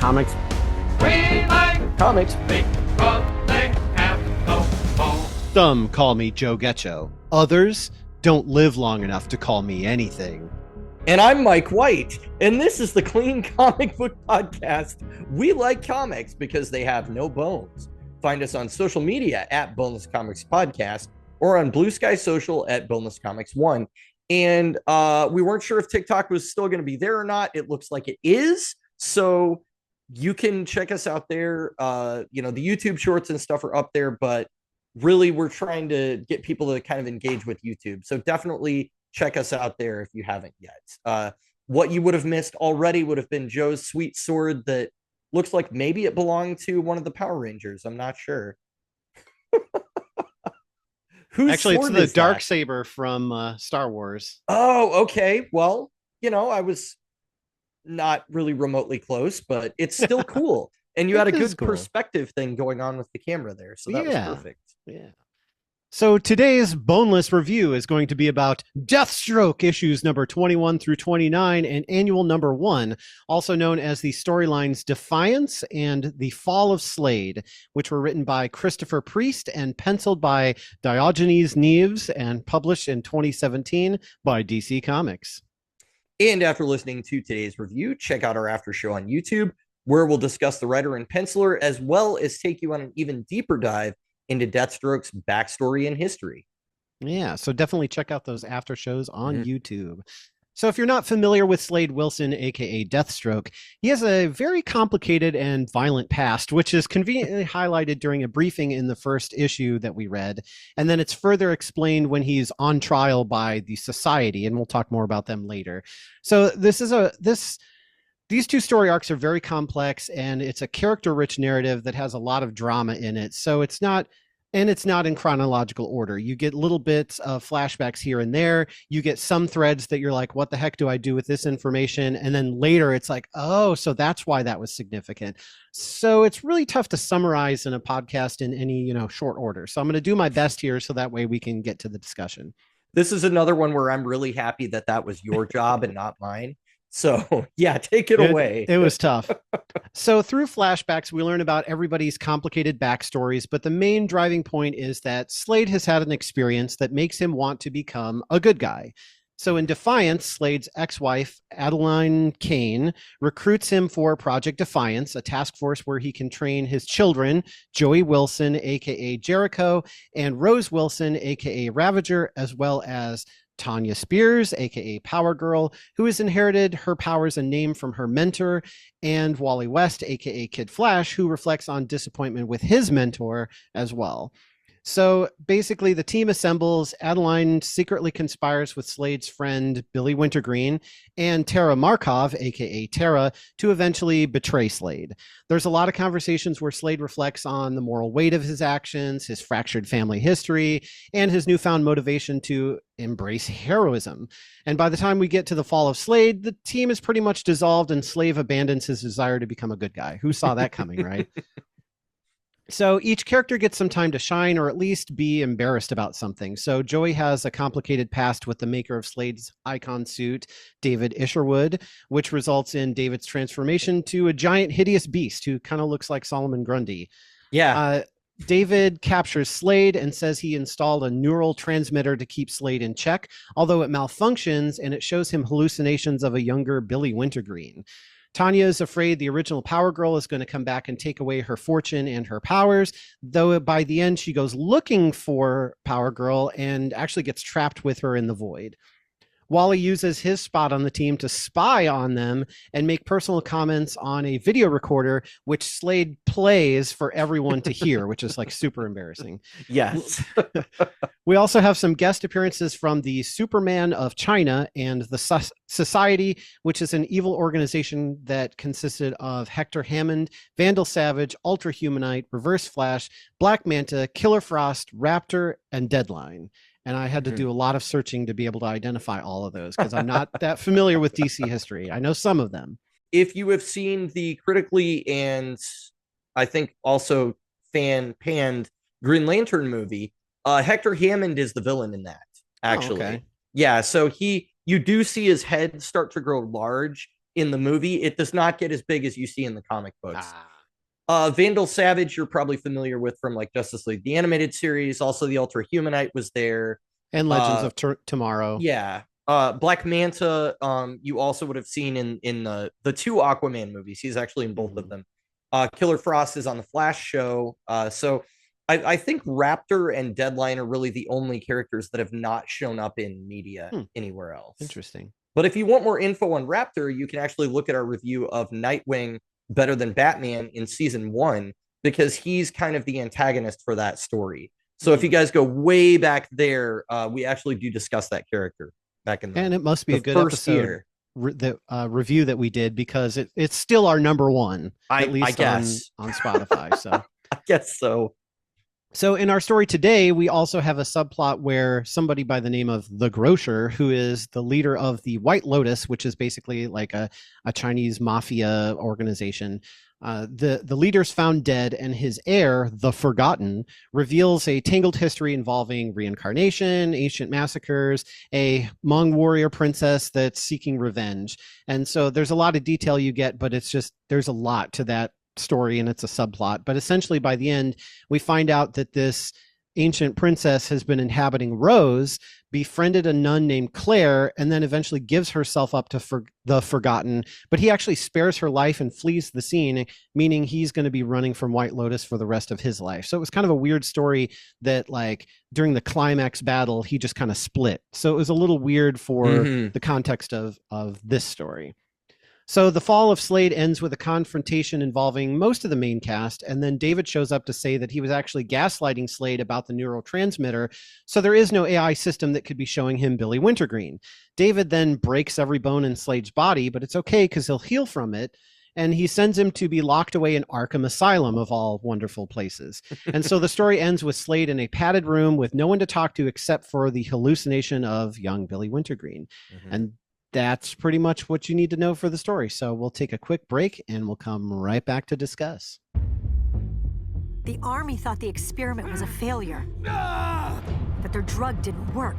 Comics. We like Comics. because they have no home. Some call me Joe Getcho. Others don't live long enough to call me anything. And I'm Mike White, and this is the Clean Comic Book Podcast. We like comics because they have no bones. Find us on social media at Boneless Comics Podcast or on Blue Sky Social at Boneless Comics 1. And we weren't sure if TikTok was still going to be there or not. It looks like it is. So you can check us out there. The YouTube shorts and stuff are up there, but really we're trying to get people to kind of engage with YouTube. So definitely check us out there if you haven't yet. What you would have missed already would have been Joe's sweet sword that looks like maybe it belonged to one of the Power Rangers. I'm not sure. Actually, it's the dark saber from Star Wars. Oh, okay. Well, I was not really remotely close, but it's still cool. And you had a good perspective thing going on with the camera there. So that was perfect. Yeah. So today's boneless review is going to be about Deathstroke issues number 21 through 29 and annual number 1, also known as the storylines Defiance and The Fall of Slade, which were written by Christopher Priest and penciled by Diogenes Neves and published in 2017 by DC Comics. And after listening to today's review, check out our after show on YouTube, where we'll discuss the writer and penciler, as well as take you on an even deeper dive into Deathstroke's backstory and history. Yeah, so definitely check out those after shows on YouTube. So if you're not familiar with Slade Wilson, aka Deathstroke, he has a very complicated and violent past, which is conveniently highlighted during a briefing in the first issue that we read. And then it's further explained when he's on trial by the Society, and we'll talk more about them later. So these two story arcs are very complex, and it's a character-rich narrative that has a lot of drama in it. So it's not in chronological order. You get little bits of flashbacks here and there. You get some threads that you're like, what the heck do I do with this information? And then later it's like, oh, so that's why that was significant. So it's really tough to summarize in a podcast in any, short order. So I'm going to do my best here so that way we can get to the discussion. This is another one where I'm really happy that was your job and not mine. So, yeah, take it away. It was tough. So through flashbacks, we learn about everybody's complicated backstories, but the main driving point is that Slade has had an experience that makes him want to become a good guy. So in Defiance, Slade's ex-wife, Adeline Kane, recruits him for Project Defiance, a task force where he can train his children, Joey Wilson, a.k.a. Jericho, and Rose Wilson, a.k.a. Ravager, as well as Tanya Spears, aka Power Girl, who has inherited her powers and name from her mentor, and Wally West, aka Kid Flash, who reflects on disappointment with his mentor as well. So basically, the team assembles. Adeline secretly conspires with Slade's friend Billy Wintergreen and Terra Markov, aka Terra, to eventually betray Slade. There's a lot of conversations where Slade reflects on the moral weight of his actions, his fractured family history, and his newfound motivation to embrace heroism. And by the time we get to the fall of Slade, the team is pretty much dissolved and Slade abandons his desire to become a good guy. Who saw that coming, right? So each character gets some time to shine, or at least be embarrassed about something. So Joey has a complicated past with the maker of Slade's icon suit, David Isherwood, which results in David's transformation to a giant hideous beast who kind of looks like Solomon Grundy. Yeah. David captures Slade and says he installed a neural transmitter to keep Slade in check, although it malfunctions and it shows him hallucinations of a younger Billy Wintergreen. Tanya is afraid the original Power Girl is going to come back and take away her fortune and her powers, though by the end she goes looking for Power Girl and actually gets trapped with her in the void. Wally uses his spot on the team to spy on them and make personal comments on a video recorder, which Slade plays for everyone to hear, which is like super embarrassing. Yes. We also have some guest appearances from the Superman of China and the Society, which is an evil organization that consisted of Hector Hammond, Vandal Savage, Ultra Humanite, Reverse Flash, Black Manta, Killer Frost, Raptor, and Deadline. And I had to do a lot of searching to be able to identify all of those because I'm not that familiar with DC history. I know some of them. If you have seen the critically and I think also fan-panned Green Lantern movie, Hector Hammond is the villain in that, actually. Oh, okay. Yeah, so you do see his head start to grow large in the movie. It does not get as big as you see in the comic books. Vandal Savage, you're probably familiar with from like Justice League, the animated series. Also, the Ultra Humanite was there. And Legends of Tomorrow. Yeah. Black Manta, you also would have seen in the two Aquaman movies. He's actually in both of them. Killer Frost is on the Flash show. So I think Raptor and Deadline are really the only characters that have not shown up in media anywhere else. Interesting. But if you want more info on Raptor, you can actually look at our review of Nightwing Better Than Batman in season 1, because he's kind of the antagonist for that story. So if you guys go way back there, we actually do discuss that character back in the And it must be a good first episode. year. The review that we did, because it's still our number one, at least I guess. on Spotify. So I guess so. So in our story today, we also have a subplot where somebody by the name of the Grocer, who is the leader of the White Lotus, which is basically like a Chinese mafia organization. The leader's found dead, and his heir, the Forgotten, reveals a tangled history involving reincarnation, ancient massacres, a Hmong warrior princess that's seeking revenge. And so there's a lot of detail you get, but it's just, there's a lot to that story, and it's a subplot. But essentially by the end, we find out that this ancient princess has been inhabiting Rose, befriended a nun named Claire, and then eventually gives herself up to the Forgotten. But he actually spares her life and flees the scene, meaning he's going to be running from White Lotus for the rest of his life. So it was kind of a weird story that, like, during the climax battle, he just kind of split. So it was a little weird for the context of this story. So the fall of Slade ends with a confrontation involving most of the main cast, and then David shows up to say that he was actually gaslighting Slade about the neurotransmitter, so there is no AI system that could be showing him Billy Wintergreen. David then breaks every bone in Slade's body, but it's okay because he'll heal from it, and he sends him to be locked away in Arkham Asylum, of all wonderful places. And so the story ends with Slade in a padded room with no one to talk to except for the hallucination of young Billy Wintergreen. And that's pretty much what you need to know for the story. So we'll take a quick break and we'll come right back to discuss. The army thought the experiment was a failure, that their drug didn't work.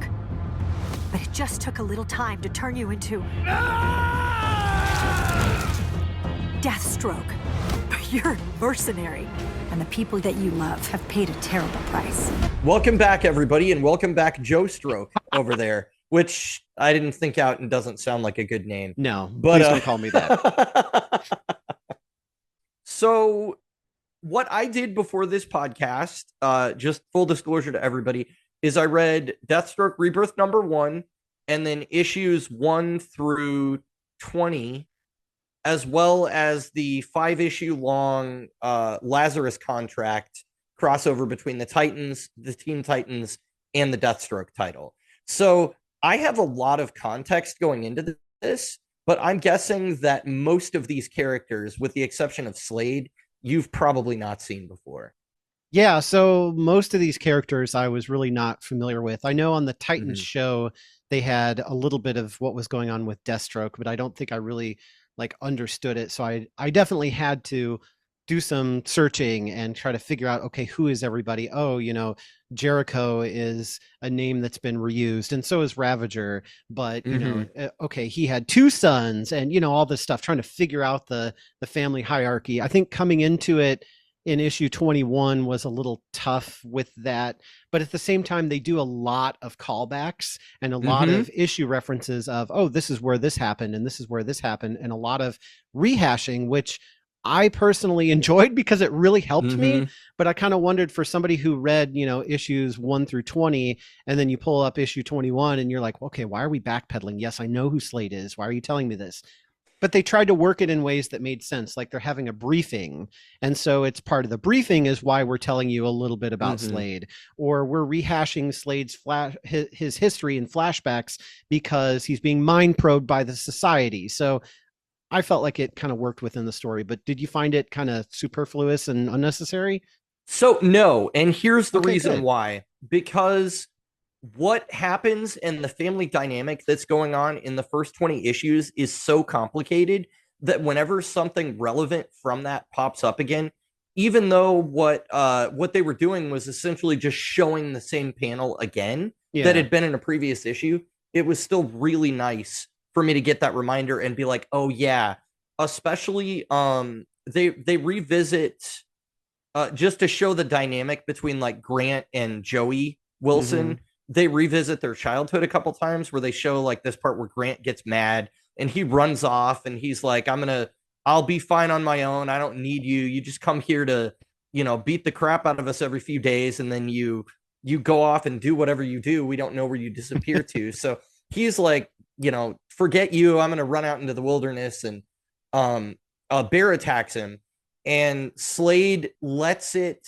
But it just took a little time to turn you into Deathstroke. But you're a mercenary, and the people that you love have paid a terrible price. Welcome back, everybody, and welcome back, Joe Stroke over there, which I didn't think out and doesn't sound like a good name. No, but please don't call me that. So what I did before this podcast, just full disclosure to everybody, is I read Deathstroke Rebirth #1 and then issues 1 through 20, as well as the 5-issue long Lazarus Contract crossover between the Titans, the Teen Titans, and the Deathstroke title. So I have a lot of context going into this, but I'm guessing that most of these characters, with the exception of Slade, you've probably not seen before. Yeah, so most of these characters I was really not familiar with. I know on the Titans show, they had a little bit of what was going on with Deathstroke, but I don't think I really understood it. So I definitely had to do some searching and try to figure out, okay, who is everybody? Oh, Jericho is a name that's been reused, and so is Ravager. But, okay, he had 2 sons, and, all this stuff, trying to figure out the family hierarchy. I think coming into it in issue 21 was a little tough with that. But at the same time, they do a lot of callbacks and a lot of issue references of, oh, this is where this happened, and this is where this happened, and a lot of rehashing, which I personally enjoyed because it really helped me. But I kind of wondered, for somebody who read, issues 1 through 20, and then you pull up issue 21 and you're like, okay, why are we backpedaling? Yes, I know who Slade is. Why are you telling me this? But they tried to work it in ways that made sense. Like they're having a briefing. And so it's part of the briefing is why we're telling you a little bit about Slade, or we're rehashing Slade's his history in flashbacks because he's being mind probed by the society. So I felt like it kind of worked within the story, but did you find it kind of superfluous and unnecessary? So no, and here's the reason good. why. Because what happens and the family dynamic that's going on in the first 20 issues is so complicated that whenever something relevant from that pops up again, even though what they were doing was essentially just showing the same panel again that had been in a previous issue, it was still really nice for me to get that reminder and be like, oh yeah. Especially they revisit just to show the dynamic between like Grant and Joey Wilson. They revisit their childhood a couple times where they show like this part where Grant gets mad and he runs off and he's like, I'll be fine on my own. I don't need you. You just come here to, beat the crap out of us every few days. And then you go off and do whatever you do. We don't know where you disappear to. So he's like, forget you. I'm going to run out into the wilderness. And a bear attacks him and Slade lets it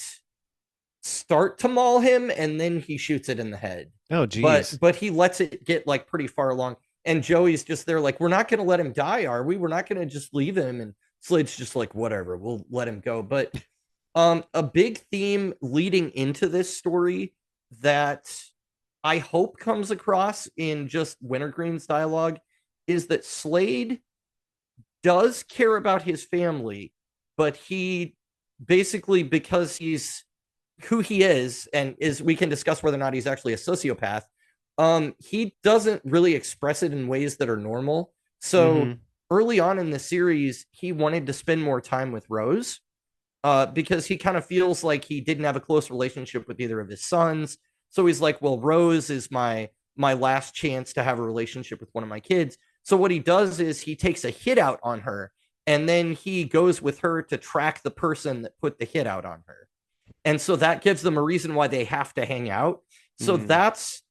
start to maul him. And then he shoots it in the head. Oh, geez. But he lets it get like pretty far along. And Joey's just there like, we're not going to let him die, are we? We're not going to just leave him. And Slade's just like, whatever, we'll let him go. But a big theme leading into this story that I hope comes across in just Wintergreen's dialogue is that Slade does care about his family, but he basically, because he's who he is, and we can discuss whether or not he's actually a sociopath, he doesn't really express it in ways that are normal. So early on in the series, he wanted to spend more time with Rose because he kind of feels like he didn't have a close relationship with either of his sons. So he's like, well, Rose is my last chance to have a relationship with one of my kids. So what he does is he takes a hit out on her, and then he goes with her to track the person that put the hit out on her. And so that gives them a reason why they have to hang out. So that's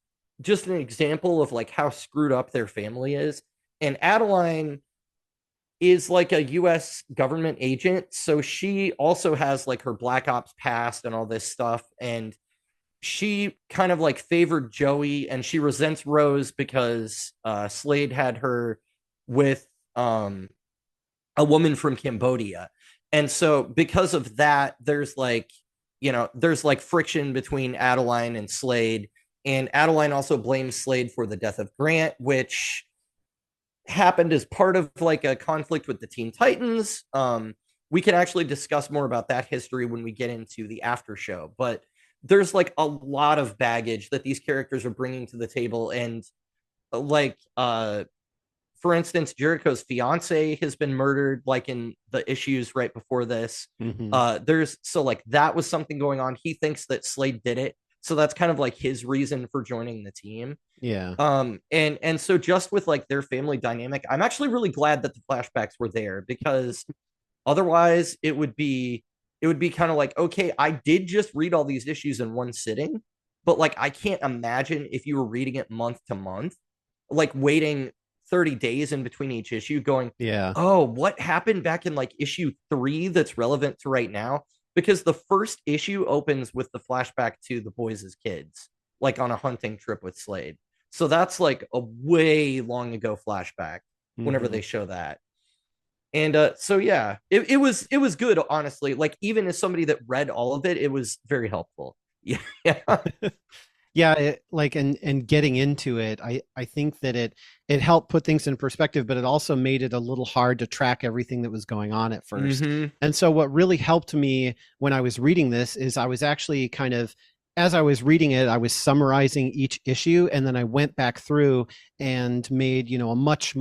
just an example of like how screwed up their family is. And Adeline is like a US government agent. So she also has like her Black Ops past and all this stuff. And she kind of like favored Joey, and she resents Rose because Slade had her with a woman from Cambodia. And so because of that, there's like friction between Adeline and Slade. And Adeline also blames Slade for the death of Grant, which happened as part of like a conflict with the Teen Titans. We can actually discuss more about that history when we get into the after show, but there's like a lot of baggage that these characters are bringing to the table. And like, for instance, Jericho's fiance has been murdered, like in the issues right before this. So like that was something going on. He thinks that Slade did it. So that's kind of like his reason for joining the team. Yeah. And so just with like their family dynamic, I'm actually really glad that the flashbacks were there, because otherwise it would be kind of like, okay, I did just read all these issues in one sitting, but like I can't imagine if you were reading it month to month, like waiting 30 days in between each issue going, oh, what happened back in like issue 3 that's relevant to right now? Because the first issue opens with the flashback to the boys as kids, like on a hunting trip with Slade. So that's like a way long ago flashback whenever they show that. And so yeah, it was good, honestly. Like even as somebody that read all of it, it was very helpful. Yeah. Yeah, and getting into it, I think that it helped put things in perspective, but it also made it a little hard to track everything that was going on at first. And so what really helped me when I was reading this is I was actually kind of, as I was reading it, I was summarizing each issue, and then I went back through and made, a much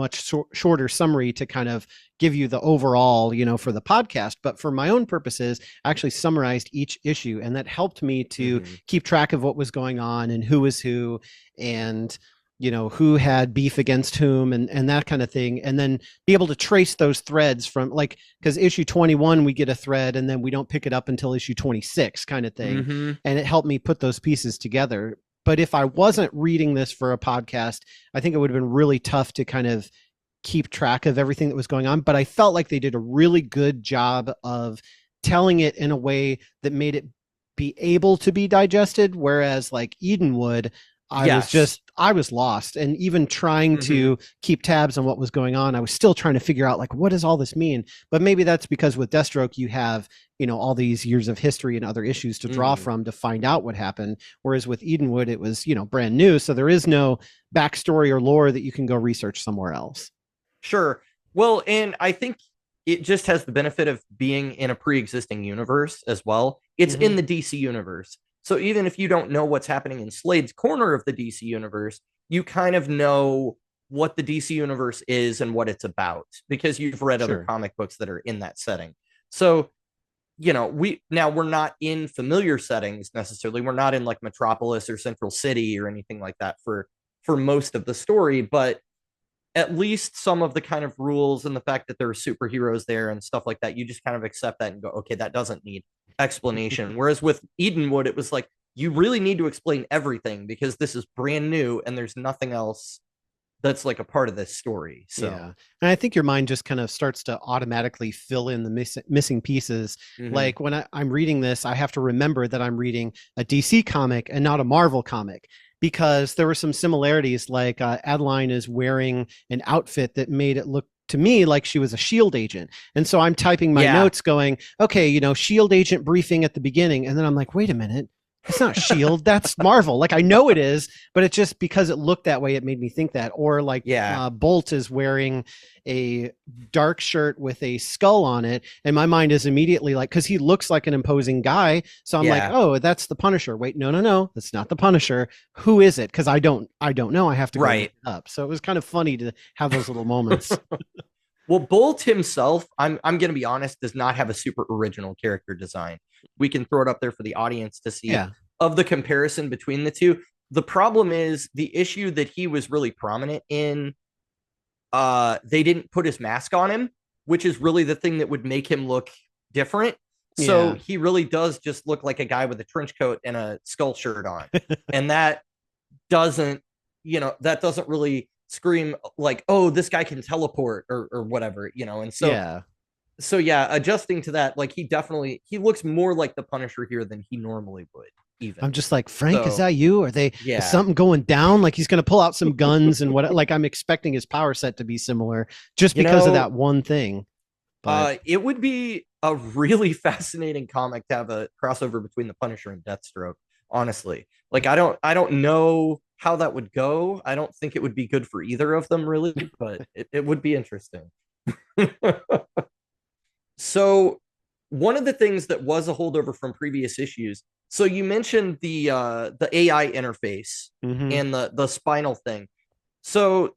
shorter summary to kind of give you the overall, for the podcast. But for my own purposes, I actually summarized each issue, and that helped me to keep track of what was going on and who was who, and who had beef against whom, and that kind of thing. And then be able to trace those threads from, like, because issue 21, we get a thread and then we don't pick it up until issue 26 kind of thing. And it helped me put those pieces together. But if I wasn't reading this for a podcast, I think it would have been really tough to kind of keep track of everything that was going on. But I felt like they did a really good job of telling it in a way that made it be able to be digested. Whereas like Edenwood, I was lost, and even trying to keep tabs on what was going on, I was still trying to figure out, like, what does all this mean? But maybe that's because with Deathstroke, you have, all these years of history and other issues to draw from to find out what happened. Whereas with Edenwood, it was, brand new. So there is no backstory or lore that you can go research somewhere else. Sure. Well, and I think it just has the benefit of being in a pre-existing universe as well. It's in the DC universe. So even if you don't know what's happening in Slade's corner of the DC universe, you kind of know what the DC universe is and what it's about, because you've read other Sure. comic books that are in that setting. So, you know, we're not in familiar settings necessarily. We're not in like Metropolis or Central City or anything like that for most of the story, but at least some of the kind of rules and the fact that there are superheroes there and stuff like that, you just kind of accept that and go, okay, that doesn't need explanation. Whereas with Edenwood, it was like, you really need to explain everything because this is brand new and there's nothing else that's like a part of this story. So yeah, and I think your mind just kind of starts to automatically fill in the missing pieces. Like when I'm reading this, I have to remember that I'm reading a DC comic and not a Marvel comic, because there were some similarities. Like Adeline is wearing an outfit that made it look to me like she was a SHIELD agent. And so I'm typing my notes going, okay, you know, SHIELD agent briefing at the beginning. And then I'm like, wait a minute. It's not SHIELD, that's Marvel. Like I know it is, but it's just because it looked that way, it made me think that. Or like Bolt is wearing a dark shirt with a skull on it, and my mind is immediately like, because he looks like an imposing guy, so I'm like, oh, that's the Punisher. Wait, no, that's not the Punisher. Who is it? Because I don't know. I have to go look it up. So it was kind of funny to have those little moments. Well, Bolt himself, I'm going to be honest, does not have a super original character design. We can throw it up there for the audience to see of the comparison between the two. The problem is the issue that he was really prominent in. They didn't put his mask on him, which is really the thing that would make him look different. So he really does just look like a guy with a trench coat and a skull shirt on. And that doesn't really scream like, oh, this guy can teleport or whatever, you know. And so adjusting to that, like he looks more like the Punisher here than he normally would. Even I'm just like, Frank, is that you? Are they is something going down? Like he's going to pull out some guns and what? Like I'm expecting his power set to be similar just because of that one thing. But it would be a really fascinating comic to have a crossover between the Punisher and Deathstroke. Honestly, like I don't know how that would go. I don't think it would be good for either of them, really, but it would be interesting. So one of the things that was a holdover from previous issues. So you mentioned the AI interface and the spinal thing. So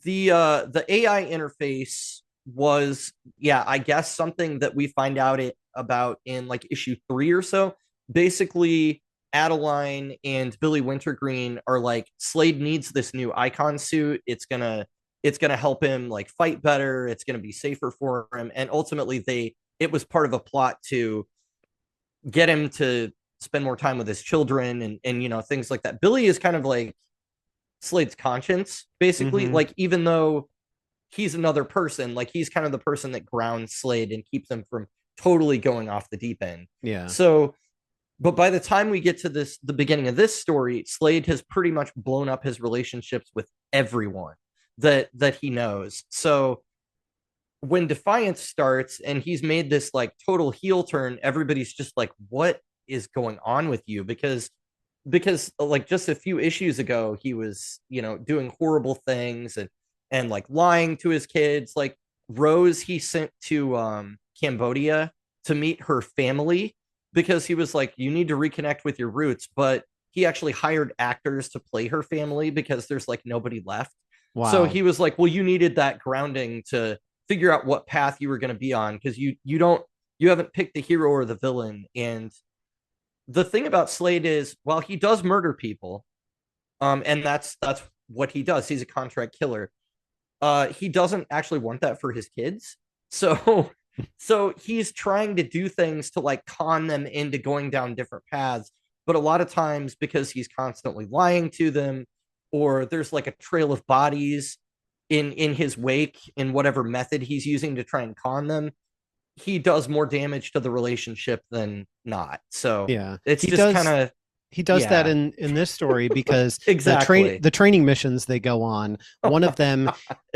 the AI interface was, I guess something that we find out about in like issue 3 or so. Basically, Adeline and Billy Wintergreen are like, Slade needs this new icon suit. It's gonna help him like fight better. It's gonna be safer for him. And ultimately, it was part of a plot to get him to spend more time with his children and you know, things like that. Billy is kind of like Slade's conscience, basically. Like even though he's another person, like he's kind of the person that grounds Slade and keeps him from totally going off the deep end. Yeah. So, but by the time we get to the beginning of this story, Slade has pretty much blown up his relationships with everyone that he knows. So when Defiance starts and he's made this like total heel turn, everybody's just like, what is going on with you? Because like just a few issues ago, he was, you know, doing horrible things and like lying to his kids. Like Rose, he sent to Cambodia to meet her family because he was like, you need to reconnect with your roots. But he actually hired actors to play her family because there's like nobody left. Wow. So he was like, well, you needed that grounding to figure out what path you were going to be on, because you haven't picked the hero or the villain. And the thing about Slade is, while he does murder people, and that's what he does, he's a contract killer, he doesn't actually want that for his kids. So he's trying to do things to like con them into going down different paths, but a lot of times because he's constantly lying to them, or there's like a trail of bodies in his wake in whatever method he's using to try and con them, he does more damage to the relationship than not. So it's just kind of he does that in this story because exactly the training missions they go on, one of them,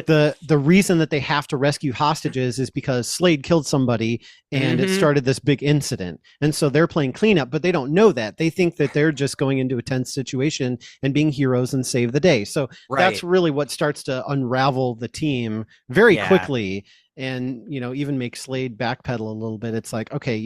the reason that they have to rescue hostages is because Slade killed somebody and it started this big incident. And so they're playing cleanup, but they don't know that. They think that they're just going into a tense situation and being heroes and save the day. So that's really what starts to unravel the team very quickly. and even make Slade backpedal a little bit. It's like, okay,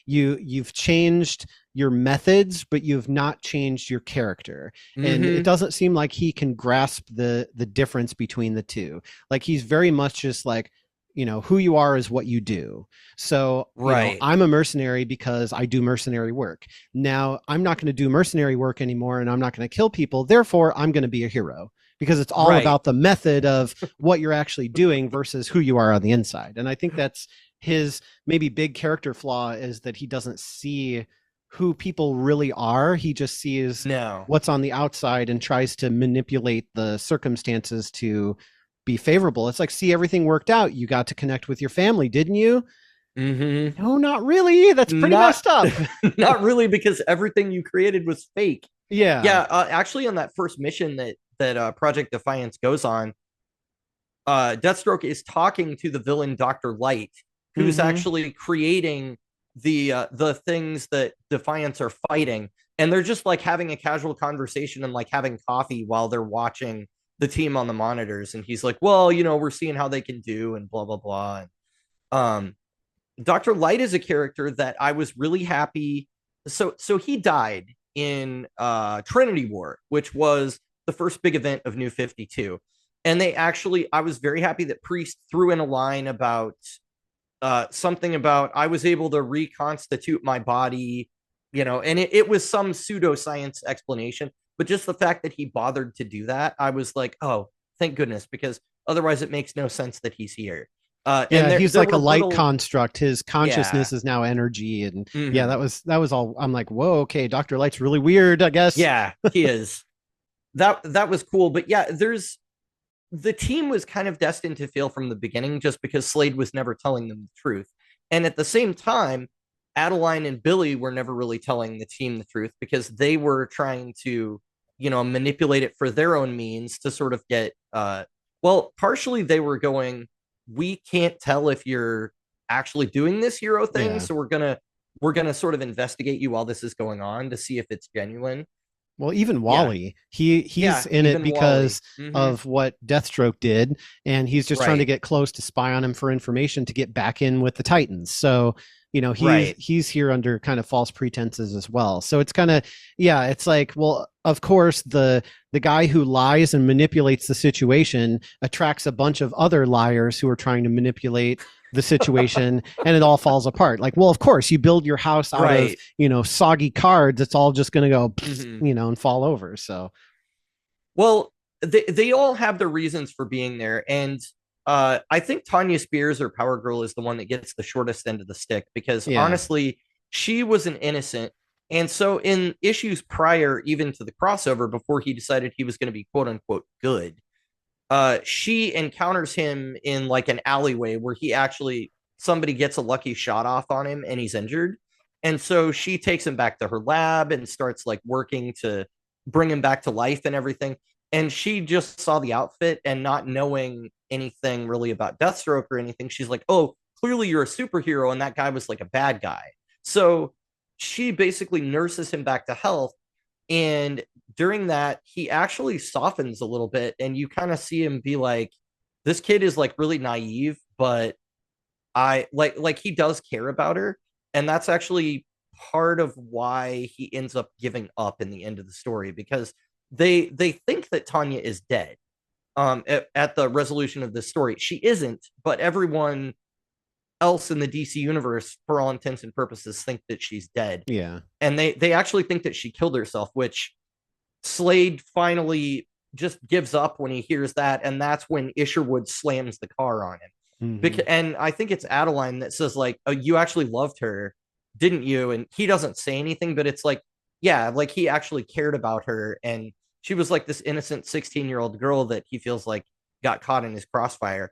you've changed your methods, but you've not changed your character. And it doesn't seem like he can grasp the difference between the two. Like, he's very much just like, who you are is what you do. So I'm a mercenary because I do mercenary work. Now I'm not going to do mercenary work anymore, and I'm not going to kill people. Therefore, I'm going to be a hero, because it's all about the method of what you're actually doing versus who you are on the inside. And I think that's his maybe big character flaw, is that he doesn't see who people really are. He just sees what's on the outside and tries to manipulate the circumstances to be favorable. It's like, see, everything worked out. You got to connect with your family, didn't you? No, not really. That's pretty messed up. Not really, because everything you created was fake. Yeah. Actually, on that first mission that Project Defiance goes on, Deathstroke is talking to the villain Dr. Light, who's actually creating the things that Defiance are fighting, and they're just like having a casual conversation and like having coffee while they're watching the team on the monitors. And he's like, well, we're seeing how they can do, and blah blah blah. And Dr. Light is a character that I was really happy. So he died in Trinity War, which was the first big event of New 52. And I was very happy that Priest threw in a line about something about, I was able to reconstitute my body, and it was some pseudoscience explanation. But just the fact that he bothered to do that, I was like, oh, thank goodness, because otherwise it makes no sense that he's here. He's like a light construct. His consciousness is now energy. And that was all. I'm like, whoa, okay, Dr. Light's really weird, I guess. Yeah, he is. That was cool. But yeah, the team was kind of destined to fail from the beginning, just because Slade was never telling them the truth. And at the same time, Adeline and Billy were never really telling the team the truth, because they were trying to, manipulate it for their own means to sort of get, partially they were going, we can't tell if you're actually doing this hero thing. So we're going to sort of investigate you while this is going on to see if it's genuine. Well, even Wally, he's in it because of what Deathstroke did, and he's just trying to get close to spy on him for information to get back in with the Titans. So, he's here under kind of false pretenses as well. So it's kind of, it's like, well, of course, the guy who lies and manipulates the situation attracts a bunch of other liars who are trying to manipulate the situation, and it all falls apart. Like, well, of course, you build your house out of, soggy cards. It's all just going to go, and fall over. So, well, they all have their reasons for being there. And I think Tanya Spears, or Power Girl, is the one that gets the shortest end of the stick, because honestly, she was an innocent. And so in issues prior, even to the crossover, before he decided he was going to be quote unquote good, she encounters him in like an alleyway where somebody gets a lucky shot off on him and he's injured. And so she takes him back to her lab and starts like working to bring him back to life and everything. And she just saw the outfit, and not knowing anything really about Deathstroke or anything, she's like, oh, clearly you're a superhero, and that guy was like a bad guy. So she basically nurses him back to health. And during that, he actually softens a little bit, and you kind of see him be like, this kid is like really naive, but I like he does care about her. And that's actually part of why he ends up giving up in the end of the story, because they think that Tanya is dead at the resolution of this story. She isn't, but everyone else in the DC universe, for all intents and purposes, think that she's dead. Yeah. And they actually think that she killed herself, which Slade finally just gives up when he hears that. And that's when Isherwood slams the car on him. And I think it's Adeline that says like, oh, you actually loved her, didn't you? And he doesn't say anything, but it's like, yeah, like he actually cared about her. And she was like this innocent 16-year-old girl that he feels like got caught in his crossfire.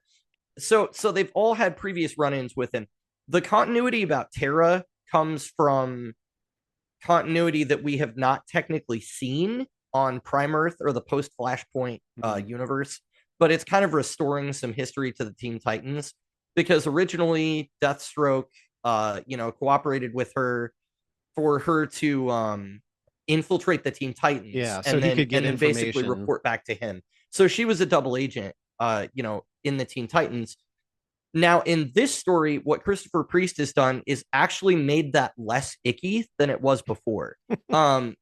So they've all had previous run-ins with him. The continuity about Terra comes from continuity that we have not technically seen on Prime Earth or the post-Flashpoint universe, but it's kind of restoring some history to the Teen Titans, because originally Deathstroke, cooperated with her for her to infiltrate the Teen Titans. Yeah, so he could get and then basically report back to him. So she was a double agent, in the Teen Titans. Now, in this story, what Christopher Priest has done is actually made that less icky than it was before.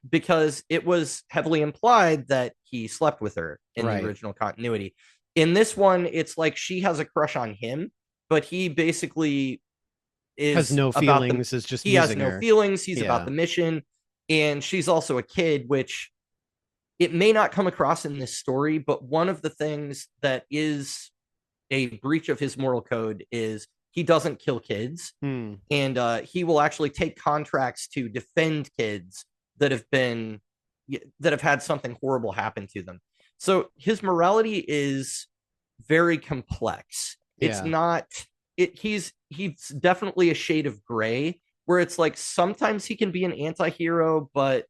Because it was heavily implied that he slept with her in the original continuity. In this one, it's like she has a crush on him, but he basically has no feelings, is just he has no feelings. He's about the mission. And she's also a kid, which it may not come across in this story, but one of the things that is a breach of his moral code is he doesn't kill kids. And he will actually take contracts to defend kids that have had something horrible happen to them. So his morality is very complex. It's not he's definitely a shade of gray, where it's like sometimes he can be an anti-hero, but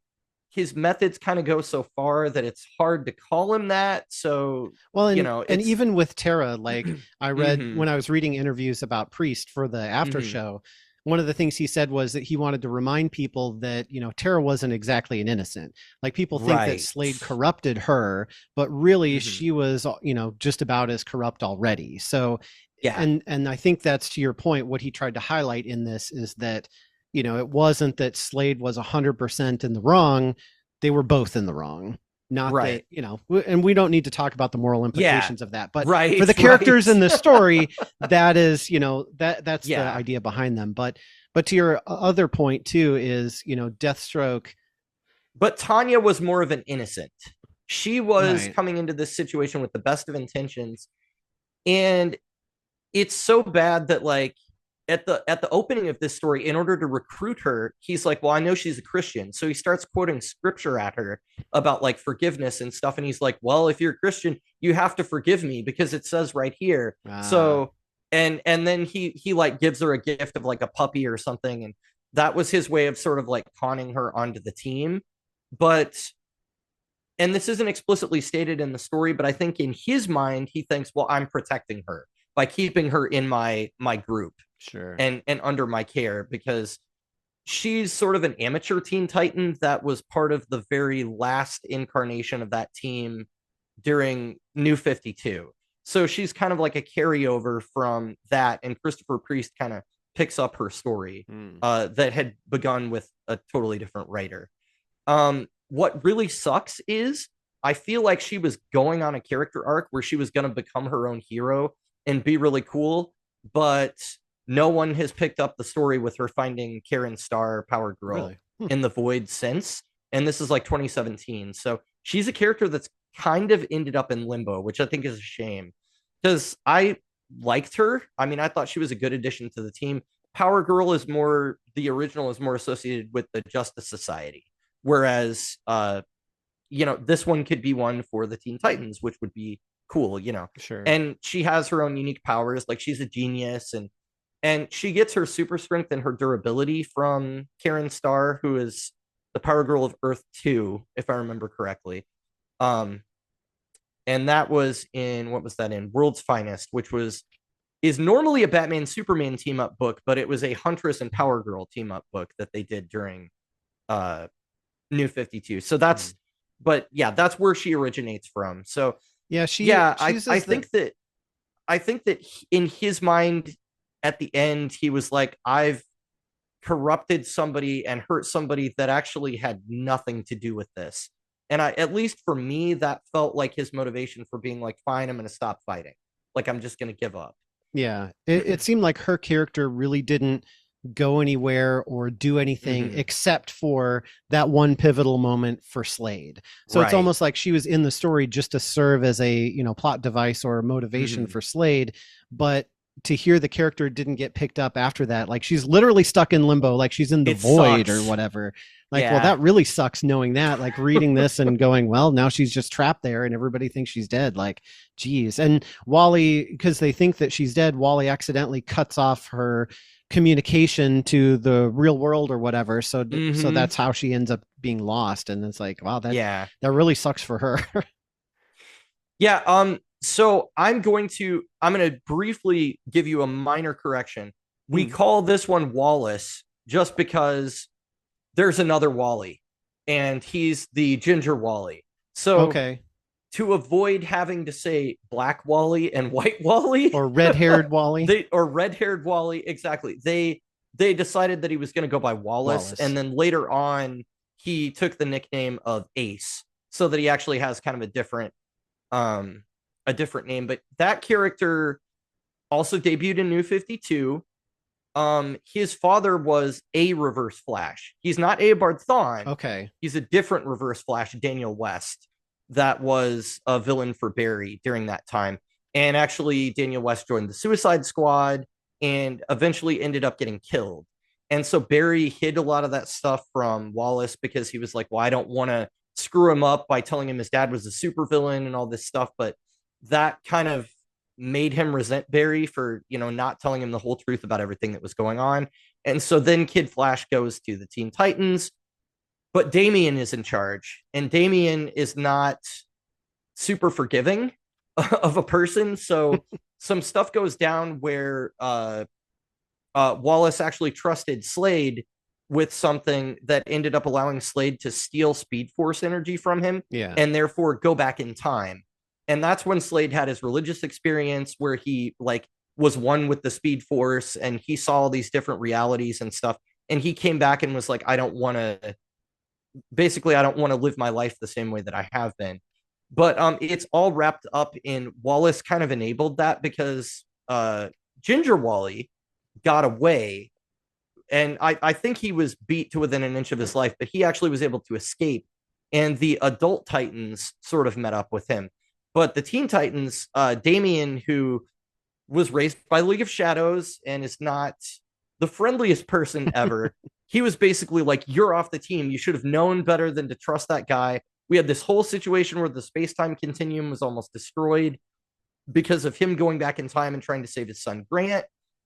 his methods kind of go so far that it's hard to call him that. So, well, and, and even with Terra, like I read when I was reading interviews about Priest for the after show, one of the things he said was that he wanted to remind people that, you know, Terra wasn't exactly an innocent. Like people think that Slade corrupted her, but really she was, you know, just about as corrupt already. So, and I think that's, to your point, what he tried to highlight in this is that, you know, it wasn't that Slade was 100% in the wrong. They were both in the wrong. Not that, you know, and we don't need to talk about the moral implications of that, but for the characters in the story, that is, you know, that's the idea behind them. But to your other point too is, you know, Deathstroke. But Tanya was more of an innocent. She was coming into this situation with the best of intentions. And it's so bad that, like, at the opening of this story, in order to recruit her, he's like, well, I know she's a Christian. So he starts quoting scripture at her about like forgiveness and stuff. And he's like, well, if you're a Christian, you have to forgive me because it says right here. So, and then he like gives her a gift of like a puppy or something. And that was his way of sort of like conning her onto the team. But, and this isn't explicitly stated in the story, but I think in his mind, he thinks, well, I'm protecting her by keeping her in my group. Sure. And under my care, because she's sort of an amateur Teen Titan that was part of the very last incarnation of that team during New 52. So she's kind of like a carryover from that, and Christopher Priest kind of picks up her story that had begun with a totally different writer. What really sucks is I feel like she was going on a character arc where she was going to become her own hero and be really cool, but no one has picked up the story with her finding Karen Starr, Power Girl, in the void since. And this is like 2017. So she's a character that's kind of ended up in limbo, which I think is a shame, because I liked her. I mean, I thought she was a good addition to the team. Power Girl is more, the original is more associated with the Justice Society. Whereas, you know, this one could be one for the Teen Titans, which would be cool, you know. Sure. And she has her own unique powers. Like she's a genius, and she gets her super strength and her durability from Karen Starr, who is the Power Girl of Earth 2, if I remember correctly. And that was in, what was that in? World's Finest, which is normally a Batman Superman team up book, but it was a Huntress and Power Girl team up book that they did during New 52. So that's, but yeah, that's where she originates from. So yeah, I think that in his mind, at the end, he was like, I've corrupted somebody and hurt somebody that actually had nothing to do with this. And at least for me, that felt like his motivation for being like, fine, I'm going to stop fighting. Like, I'm just going to give up. Yeah. It seemed like her character really didn't go anywhere or do anything except for that one pivotal moment for Slade. So it's almost like she was in the story just to serve as a, you know, plot device or motivation for Slade. But to hear the character didn't get picked up after that, like she's literally stuck in limbo, like she's in the void sucks. Or whatever. Like, well, that really sucks knowing that, like reading this and going, well, now she's just trapped there and everybody thinks she's dead. Like, geez. And Wally, because they think that she's dead, Wally accidentally cuts off her communication to the real world or whatever. So that's how she ends up being lost. And it's like, wow, that really sucks for her. So I'm going to briefly give you a minor correction. We call this one Wallace just because there's another Wally and he's the ginger Wally. So to avoid having to say Black Wally and White Wally or red-haired Wally. Red-haired Wally, exactly. They decided that he was going to go by Wallace, and then later on he took the nickname of Ace, so that he actually has kind of a different name. But that character also debuted in New 52. His father was a Reverse Flash. He's not Eobard Thawne. Okay. He's a different Reverse Flash, Daniel West, that was a villain for Barry during that time. And actually, Daniel West joined the Suicide Squad and eventually ended up getting killed. And so Barry hid a lot of that stuff from Wallace because he was like, well, I don't want to screw him up by telling him his dad was a supervillain and all this stuff. But that kind of made him resent Barry for, not telling him the whole truth about everything that was going on. And so then Kid Flash goes to the Teen Titans, but Damian is in charge, and Damian is not super forgiving of a person. So some stuff goes down where Wallace actually trusted Slade with something that ended up allowing Slade to steal Speed Force energy from him, and therefore go back in time. And that's when Slade had his religious experience where he was one with the Speed Force, and he saw all these different realities and stuff. And he came back and was like, I don't want to live my life the same way that I have been. But it's all wrapped up in Wallace kind of enabled that because Ginger Wally got away. And I think he was beat to within an inch of his life, but he actually was able to escape. And the adult Titans sort of met up with him. But the Teen Titans, Damian, who was raised by League of Shadows and is not the friendliest person ever, he was basically like, you're off the team. You should have known better than to trust that guy. We had this whole situation where the space-time continuum was almost destroyed because of him going back in time and trying to save his son Grant.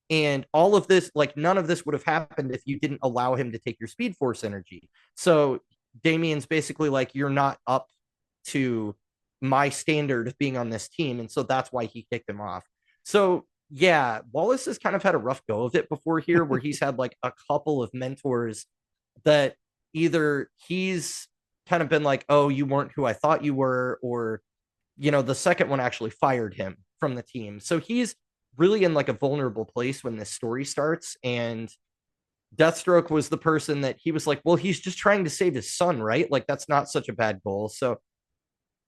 And all of this, none of this would have happened if you didn't allow him to take your Speed Force energy. So Damian's basically like, you're not up to my standard of being on this team. And so that's why he kicked him off. So yeah, Wallace has kind of had a rough go of it before here, where he's had a couple of mentors that either he's kind of been like, oh, you weren't who I thought you were, or, the second one actually fired him from the team. So he's really in a vulnerable place when this story starts. And Deathstroke was the person that he was like, well, he's just trying to save his son, right? That's not such a bad goal. So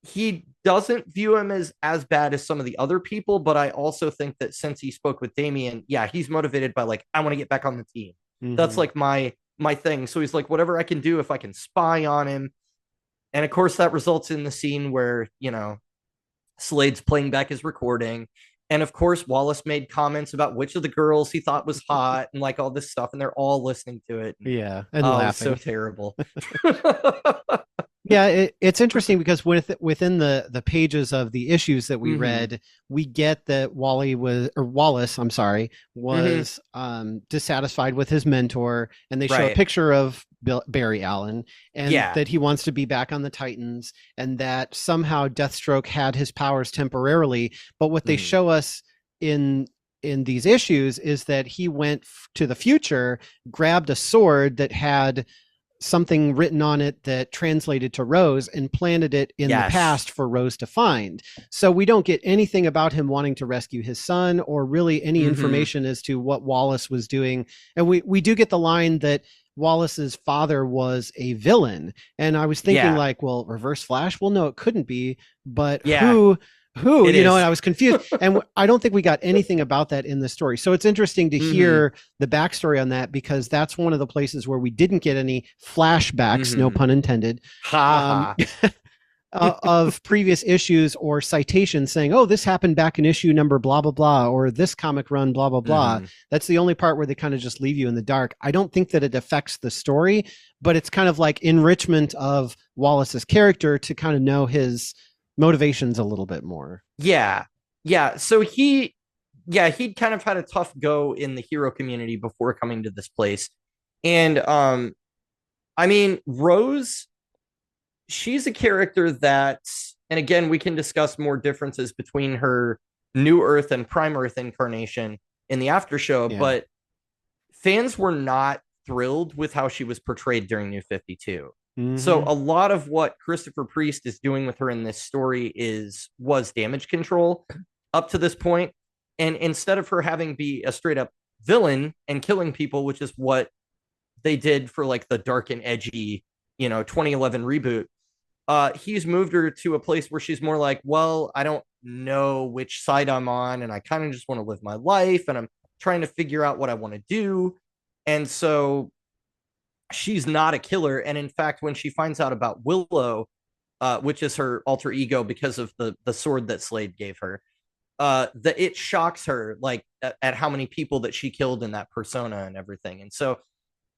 he doesn't view him as bad as some of the other people, but I also think that since he spoke with Damian, he's motivated by I want to get back on the team. Mm-hmm. That's my thing. So he's like, whatever I can do, if I can spy on him. And of course that results in the scene where, Slade's playing back his recording. And of course, Wallace made comments about which of the girls he thought was hot and all this stuff. And they're all listening to it. And laughing. So terrible. Yeah, it's interesting because within the pages of the issues that we read, we get that Wallace, was dissatisfied with his mentor, and they show a picture of Barry Allen, and that he wants to be back on the Titans, and that somehow Deathstroke had his powers temporarily. But what they show us in these issues is that he went to the future, grabbed a sword that had something written on it that translated to Rose, and planted it in the past for Rose to find. So we don't get anything about him wanting to rescue his son, or really any information as to what Wallace was doing. And we do get the line that Wallace's father was a villain. And I was thinking well, Reverse Flash? Well, no, it couldn't be, but who, and I was confused. And I don't think we got anything about that in the story. So it's interesting to hear the backstory on that, because that's one of the places where we didn't get any flashbacks, no pun intended, of previous issues or citations saying, oh, this happened back in issue number blah, blah, blah, or this comic run, blah, blah, blah. That's the only part where they kind of just leave you in the dark. I don't think that it affects the story, but it's kind of like enrichment of Wallace's character to kind of know his motivations a little bit more. So he'd kind of had a tough go in the hero community before coming to this place. And Rose, she's a character that, and again, we can discuss more differences between her New Earth and Prime Earth incarnation in the after show, but fans were not thrilled with how she was portrayed during New 52. So a lot of what Christopher Priest is doing with her in this story was damage control up to this point. And instead of her having be a straight up villain and killing people, which is what they did for like the dark and edgy, 2011 reboot, he's moved her to a place where she's more like, well, I don't know which side I'm on, and I kind of just want to live my life, and I'm trying to figure out what I want to do. And so she's not a killer. And in fact, when she finds out about Willow, which is her alter ego because of the sword that Slade gave her, it shocks her like at how many people that she killed in that persona and everything. And so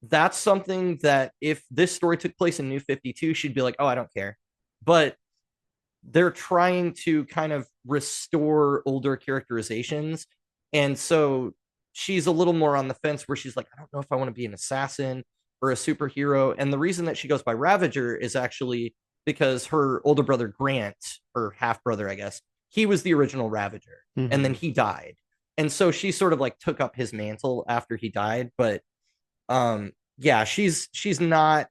that's something that if this story took place in New 52, she'd be like, oh, I don't care. But they're trying to kind of restore older characterizations. And so she's a little more on the fence where she's like, I don't know if I want to be an assassin or a superhero. And the reason that she goes by Ravager is actually because her older brother, Grant, or half brother, I guess, he was the original Ravager. And then he died. And so she sort of like took up his mantle after he died. But yeah, she's not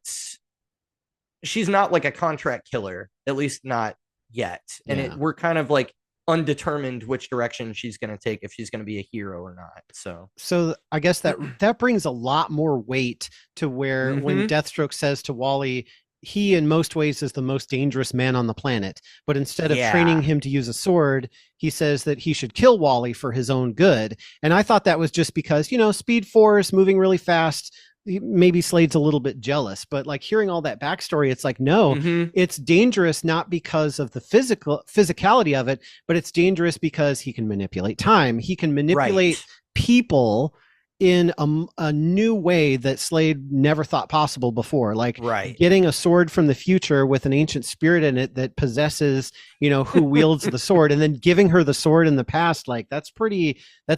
like a contract killer, at least not yet. And we're kind of like undetermined which direction she's going to take, if she's going to be a hero or not. So I guess that brings a lot more weight to where when Deathstroke says to Wally, he in most ways is the most dangerous man on the planet, but instead of training him to use a sword, he says that he should kill Wally for his own good. And I thought that was just because, Speed Force, moving really fast, maybe Slade's a little bit jealous, but like hearing all that backstory, it's like, no, it's dangerous not because of the physicality of it, but it's dangerous because he can manipulate time. He can manipulate people in a new way that Slade never thought possible before, like getting a sword from the future with an ancient spirit in it that possesses, who wields the sword, and then giving her the sword in the past. Like that's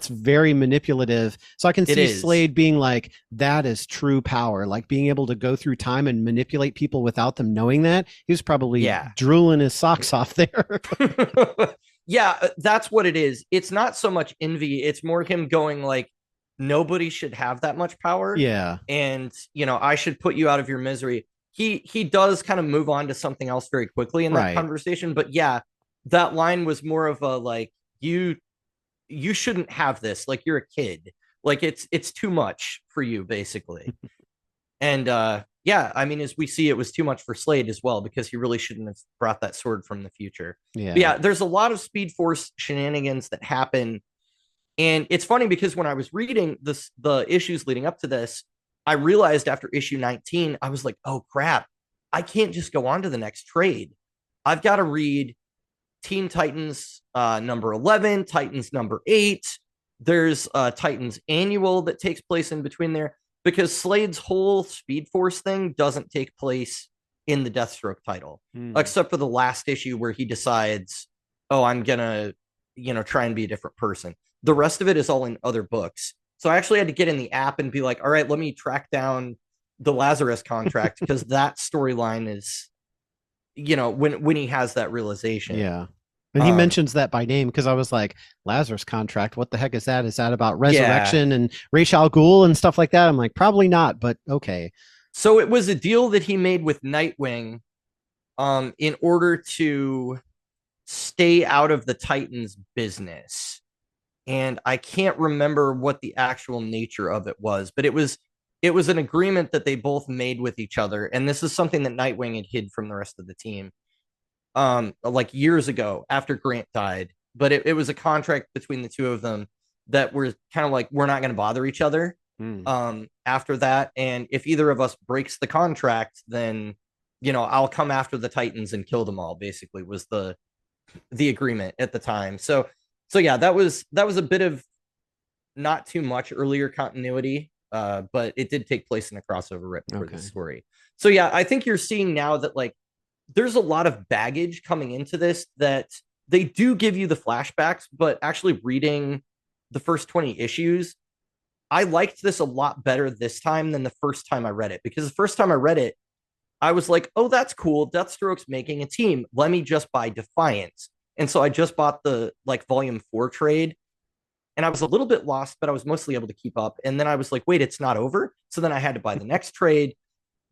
very manipulative. So I can see Slade being like, that is true power, like being able to go through time and manipulate people without them knowing that. He was probably drooling his socks off there. Yeah, that's what it is. It's not so much envy. It's more him going like, nobody should have that much power. Yeah. And, I should put you out of your misery. He does kind of move on to something else very quickly in that conversation. But yeah, that line was more of a like, you shouldn't have this. Like, you're a kid. Like, it's too much for you, basically. And yeah, I mean, as we see, it was too much for Slade as well, because he really shouldn't have brought that sword from the future. Yeah. But yeah, there's a lot of Speed Force shenanigans that happen. And it's funny because when I was reading the issues leading up to this, I realized after issue 19, I was like, oh, crap, I can't just go on to the next trade. I've got to read Teen Titans number 11, Titans number 8. There's Titans Annual that takes place in between there, because Slade's whole Speed Force thing doesn't take place in the Deathstroke title, except for the last issue where he decides, oh, I'm going to, try and be a different person. The rest of it is all in other books. So I actually had to get in the app and be like, all right, let me track down the Lazarus contract, because that storyline is, when he has that realization. Yeah. And he mentions that by name, because I was like, Lazarus contract, what the heck is that? Is that about resurrection and Ra's al Ghul and stuff like that? I'm like, probably not, but okay. So it was a deal that he made with Nightwing in order to stay out of the Titans business. And I can't remember what the actual nature of it was, but it was an agreement that they both made with each other. And this is something that Nightwing had hid from the rest of the team, like years ago after Grant died. But it was a contract between the two of them that were kind of like, we're not going to bother each other after that. And if either of us breaks the contract, then, I'll come after the Titans and kill them all, basically, was the agreement at the time. So yeah, that was a bit of not too much earlier continuity, but it did take place in a crossover right before this story. So yeah, I think you're seeing now that like there's a lot of baggage coming into this, that they do give you the flashbacks, but actually reading the first 20 issues, I liked this a lot better this time than the first time I read it, because the first time I read it, I was like, oh, that's cool. Deathstroke's making a team. Let me just buy Defiance. And so I just bought the like volume 4 trade, and I was a little bit lost, but I was mostly able to keep up. And then I was like, wait, it's not over. So then I had to buy the next trade.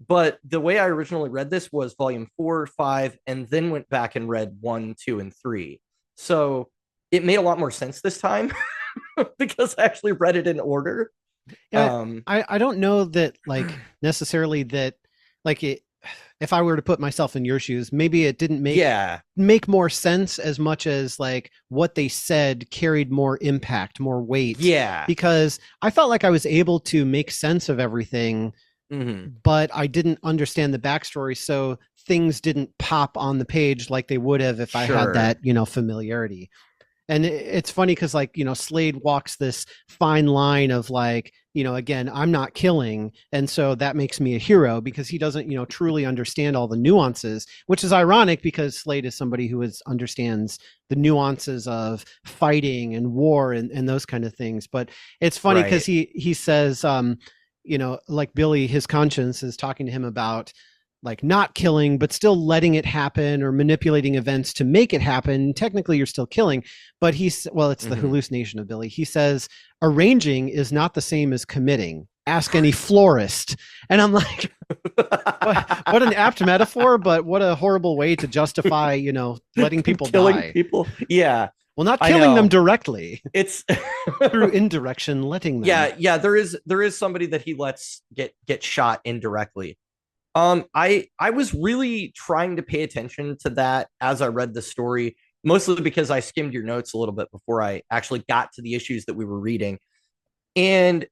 But the way I originally read this was volume 4, 5, and then went back and read 1, 2, and 3. So it made a lot more sense this time because I actually read it in order. Yeah, I don't know that like necessarily that like it, if I were to put myself in your shoes, maybe it didn't make more sense as much as like what they said carried more impact, more weight. Yeah. Because I felt like I was able to make sense of everything, but I didn't understand the backstory. So things didn't pop on the page like they would have if I had that, familiarity. And it's funny because like, Slade walks this fine line of like, again, I'm not killing. And so that makes me a hero because he doesn't, truly understand all the nuances, which is ironic because Slade is somebody who understands the nuances of fighting and war and those kind of things. But it's funny because he says, like Billy, his conscience is talking to him about like not killing, but still letting it happen or manipulating events to make it happen. Technically, you're still killing, but it's the hallucination of Billy. He says, arranging is not the same as committing. Ask any florist. And I'm like, what an apt metaphor, but what a horrible way to justify, letting people killing people. Yeah. Well, not killing them directly. It's through indirection, letting them. Yeah. There is somebody that he lets get shot indirectly. I was really trying to pay attention to that as I read the story, mostly because I skimmed your notes a little bit before I actually got to the issues that we were reading. And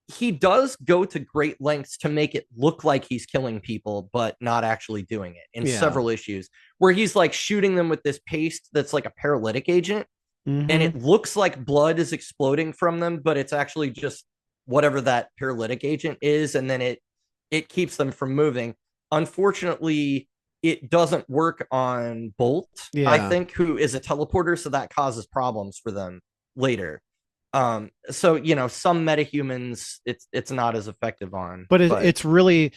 he does go to great lengths to make it look like he's killing people, but not actually doing it in several issues where he's like shooting them with this paste that's like a paralytic agent. And it looks like blood is exploding from them, but it's actually just whatever that paralytic agent is. And then it keeps them from moving. Unfortunately, it doesn't work on Bolt, I think, who is a teleporter, so that causes problems for them later. So some metahumans it's not as effective on. But it's really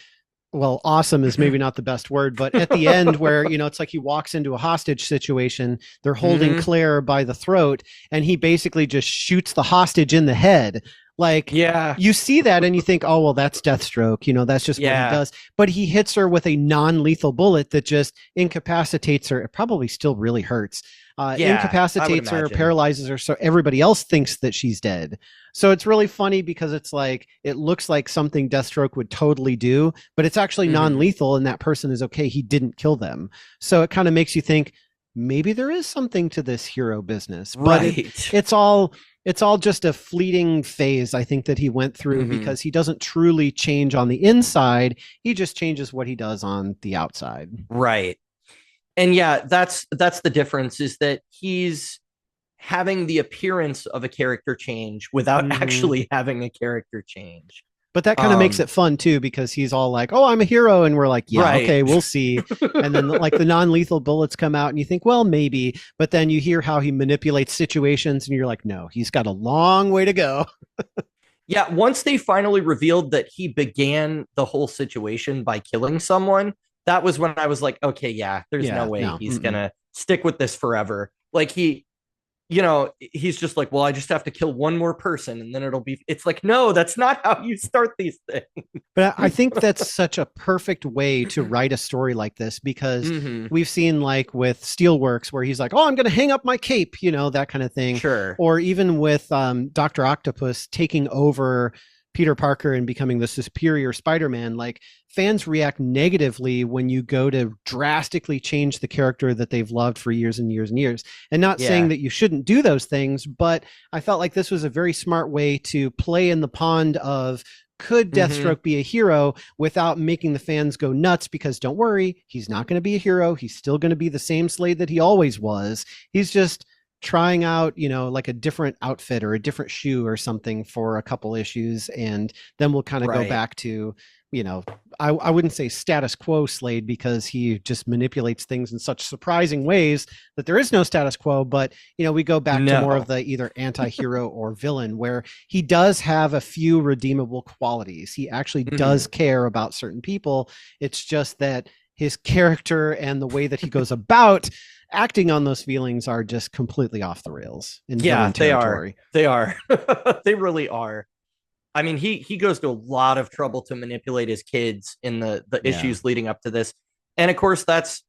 awesome is maybe not the best word, but at the end where, it's like he walks into a hostage situation, they're holding Claire by the throat, and he basically just shoots the hostage in the head. Like, you see that and you think, oh, well, that's Deathstroke. That's just what he does. But he hits her with a non-lethal bullet that just incapacitates her. It probably still really hurts. Incapacitates her, paralyzes her. So everybody else thinks that she's dead. So it's really funny because it's like, it looks like something Deathstroke would totally do, but it's actually non-lethal and that person is okay. He didn't kill them. So it kind of makes you think maybe there is something to this hero business, but it's all just a fleeting phase, I think, that he went through because he doesn't truly change on the inside. He just changes what he does on the outside. Right. And yeah, that's the difference, is that he's having the appearance of a character change without actually having a character change. But that kind of makes it fun too, because he's all like, oh, I'm a hero. And we're like, okay, we'll see. And then like the non-lethal bullets come out and you think, well, maybe, but then you hear how he manipulates situations and you're like, no, he's got a long way to go. Yeah. Once they finally revealed that he began the whole situation by killing someone, that was when I was like, okay, there's no way he's going to stick with this forever. Like he's just like, well, I just have to kill one more person and then it's like, no, that's not how you start these things. But I think that's such a perfect way to write a story like this, because we've seen like with Steelworks where he's like, oh, I'm going to hang up my cape, that kind of thing. Sure. Or even with Dr. Octopus taking over Peter Parker and becoming the superior Spider-Man, like fans react negatively when you go to drastically change the character that they've loved for years and years and years. And not saying that you shouldn't do those things, but I felt like this was a very smart way to play in the pond of, could Deathstroke be a hero without making the fans go nuts? Because don't worry, he's not going to be a hero. He's still going to be the same Slade that he always was. He's just trying out, like a different outfit or a different shoe or something for a couple issues. And then we'll kind of go back to, I wouldn't say status quo Slade, because he just manipulates things in such surprising ways that there is no status quo. But, we go back to more of the either anti-hero or villain, where he does have a few redeemable qualities. He actually does care about certain people. It's just that his character and the way that he goes about acting on those feelings are just completely off the rails. They are. They really are. I mean, he goes to a lot of trouble to manipulate his kids in the Yeah. issues leading up to this. And of course, that's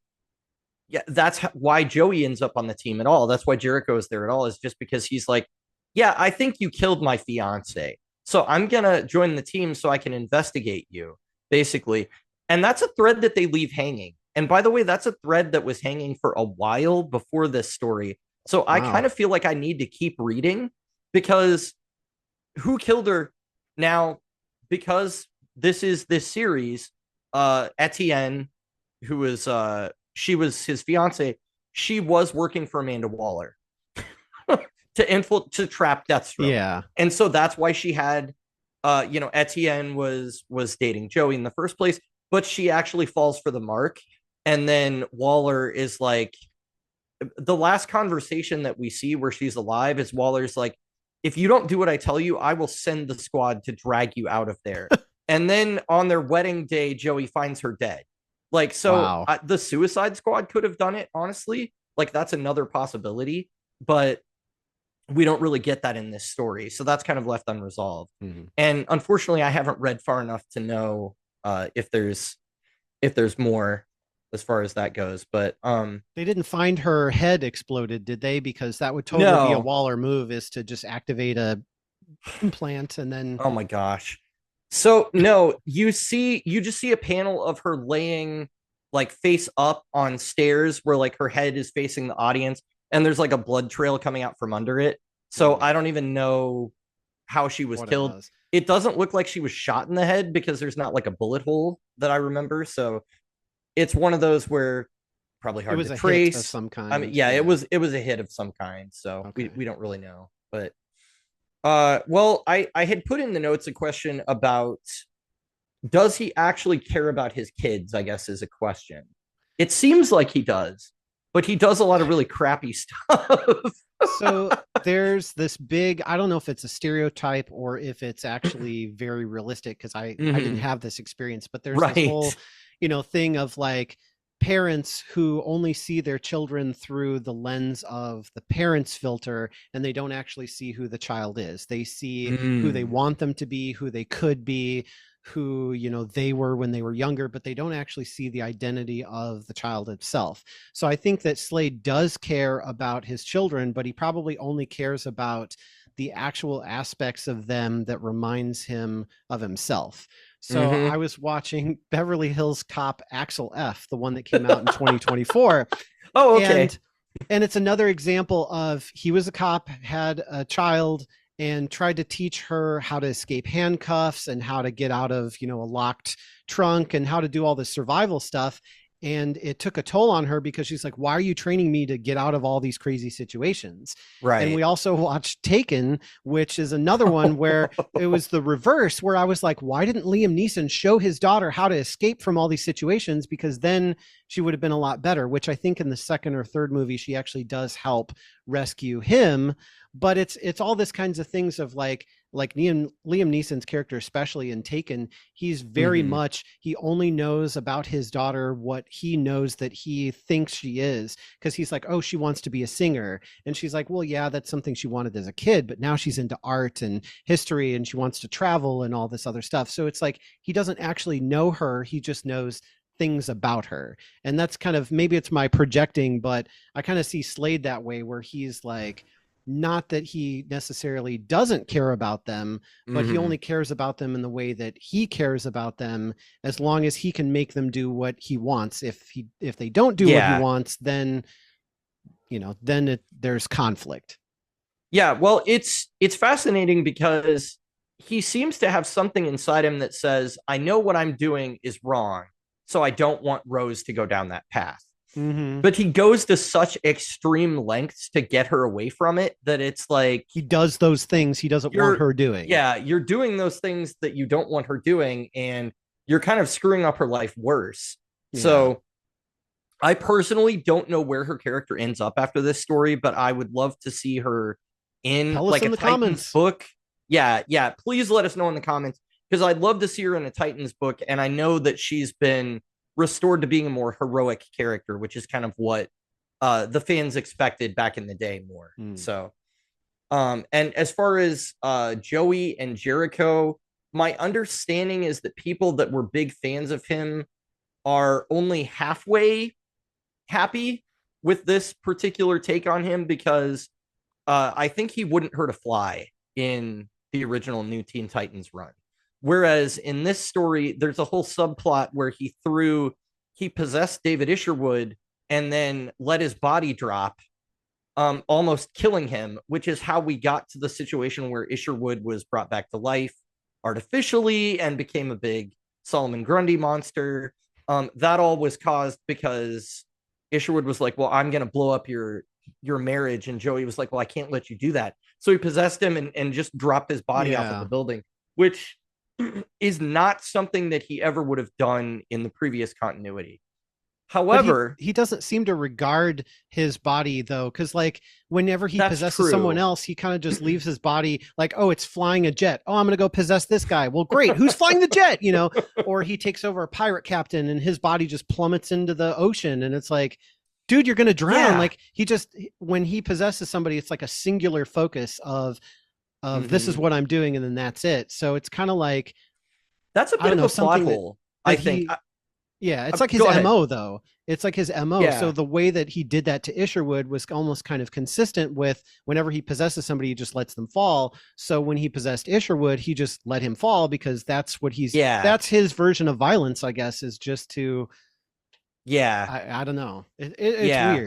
why Joey ends up on the team at all. That's why Jericho is there at all, is just because he's like, yeah, I think you killed my fiance. So I'm going to join the team so I can investigate you, basically. And that's a thread that they leave hanging. And by the way, that's a thread that was hanging for a while before this story. So I kind of feel like I need to keep reading, because who killed her now? Because this is this series, Etienne, who was she was his fiance. She was working for Amanda Waller to trap Deathstroke. Yeah. And so that's why she had Etienne was dating Joey in the first place, but she actually falls for the mark. And then Waller is like, the last conversation that we see where she's alive is Waller's like, if you don't do what I tell you, I will send the squad to drag you out of there. And then on their wedding day, Joey finds her dead. Like, so the Suicide Squad could have done it, honestly. Like, that's another possibility, but we don't really get that in this story. So that's kind of left unresolved. Mm-hmm. And unfortunately, I haven't read far enough to know if there's more as far as that goes. But they didn't find her head exploded, did they? Because that would totally be a Waller move, is to just activate a implant and then. Oh my gosh. So no, you just see a panel of her laying like face up on stairs where like her head is facing the audience, and there's like a blood trail coming out from under it. So I don't even know how she was killed. It doesn't look like she was shot in the head, because there's not like a bullet hole that I remember. So it's one of those where probably hard to trace. Hit of some kind. I mean, yeah, it was a hit of some kind. So we don't really know. But well, I had put in the notes a question about, does he actually care about his kids, I guess, is a question. It seems like he does, but he does a lot of really crappy stuff. So there's this big, I don't know if it's a stereotype or if it's actually very realistic, because I didn't have this experience, but there's this whole, thing of like parents who only see their children through the lens of the parents filter, and they don't actually see who the child is. They see who they want them to be, who they could be, who they were when they were younger, but they don't actually see the identity of the child itself. So I think that Slade does care about his children, but he probably only cares about the actual aspects of them that reminds him of himself. So I was watching Beverly Hills Cop Axel F, the one that came out in 2024. Oh, okay. And it's another example of, he was a cop, had a child, and tried to teach her how to escape handcuffs and how to get out of, a locked trunk and how to do all this survival stuff. And it took a toll on her, because she's like, why are you training me to get out of all these crazy situations? Right. And we also watched Taken, which is another one where it was the reverse, where I was like, why didn't Liam Neeson show his daughter how to escape from all these situations? Because then she would have been a lot better, which I think in the second or third movie, she actually does help rescue him. But it's all this kinds of things of like Liam Neeson's character, especially in Taken, he's very much, he only knows about his daughter what he knows that he thinks she is, because he's like, oh, she wants to be a singer. And she's like, well, yeah, that's something she wanted as a kid, but now she's into art and history and she wants to travel and all this other stuff. So it's like, he doesn't actually know her. He just knows things about her. And that's kind of, maybe it's my projecting, but I kind of see Slade that way, where he's like, not that he necessarily doesn't care about them, but he only cares about them in the way that he cares about them, as long as he can make them do what he wants. If they don't do what he wants, then there's conflict. Yeah, well, it's fascinating, because he seems to have something inside him that says, I know what I'm doing is wrong, so I don't want Rose to go down that path. But he goes to such extreme lengths to get her away from it that it's like, he does those things he doesn't want her doing. Yeah, you're doing those things that you don't want her doing, and you're kind of screwing up her life worse. Yeah. So I personally don't know where her character ends up after this story, but I would love to see her in like a Titans book. Yeah, please let us know in the comments, because I'd love to see her in a Titans book, and I know that she's been restored to being a more heroic character, which is kind of what the fans expected back in the day more. So And as far as Joey and Jericho, my understanding is that people that were big fans of him are only halfway happy with this particular take on him, because I think he wouldn't hurt a fly in the original New Teen Titans run. Whereas in this story, there's a whole subplot where he possessed David Isherwood and then let his body drop, almost killing him, which is how we got to the situation where Isherwood was brought back to life artificially and became a big Solomon Grundy monster. That all was caused because Isherwood was like, well, I'm going to blow up your marriage. And Joey was like, well, I can't let you do that. So he possessed him and just dropped his body off of the building, which is not something that he ever would have done in the previous continuity. However, he doesn't seem to regard his body though, because like whenever he possesses someone else, he kind of just leaves his body like, oh, it's flying a jet. Oh, I'm gonna go possess this guy. Well, great, who's flying the jet? You know, or he takes over a pirate captain and his body just plummets into the ocean, and it's like, dude, you're gonna drown. Like when he possesses somebody, it's like a singular focus of this is what I'm doing, and then that's it. So it's kind of like that's a bit of a plot hole, I think. Yeah, it's like his MO though. It's like his MO. Yeah. So the way that he did that to Isherwood was almost kind of consistent with whenever he possesses somebody, he just lets them fall. So when he possessed Isherwood, he just let him fall because that's what that's his version of violence, I guess, is just to I don't know. It's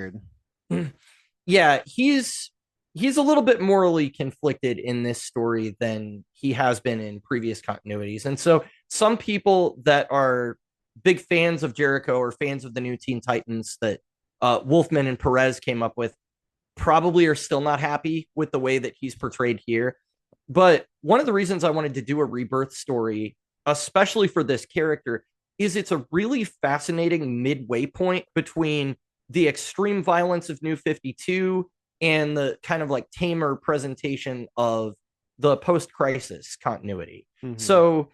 weird. Yeah, he's a little bit morally conflicted in this story than he has been in previous continuities. And so some people that are big fans of Jericho or fans of the New Teen Titans that Wolfman and Perez came up with probably are still not happy with the way that he's portrayed here. But one of the reasons I wanted to do a rebirth story, especially for this character, is it's a really fascinating midway point between the extreme violence of New 52 and the kind of like tamer presentation of the post-crisis continuity. Mm-hmm. So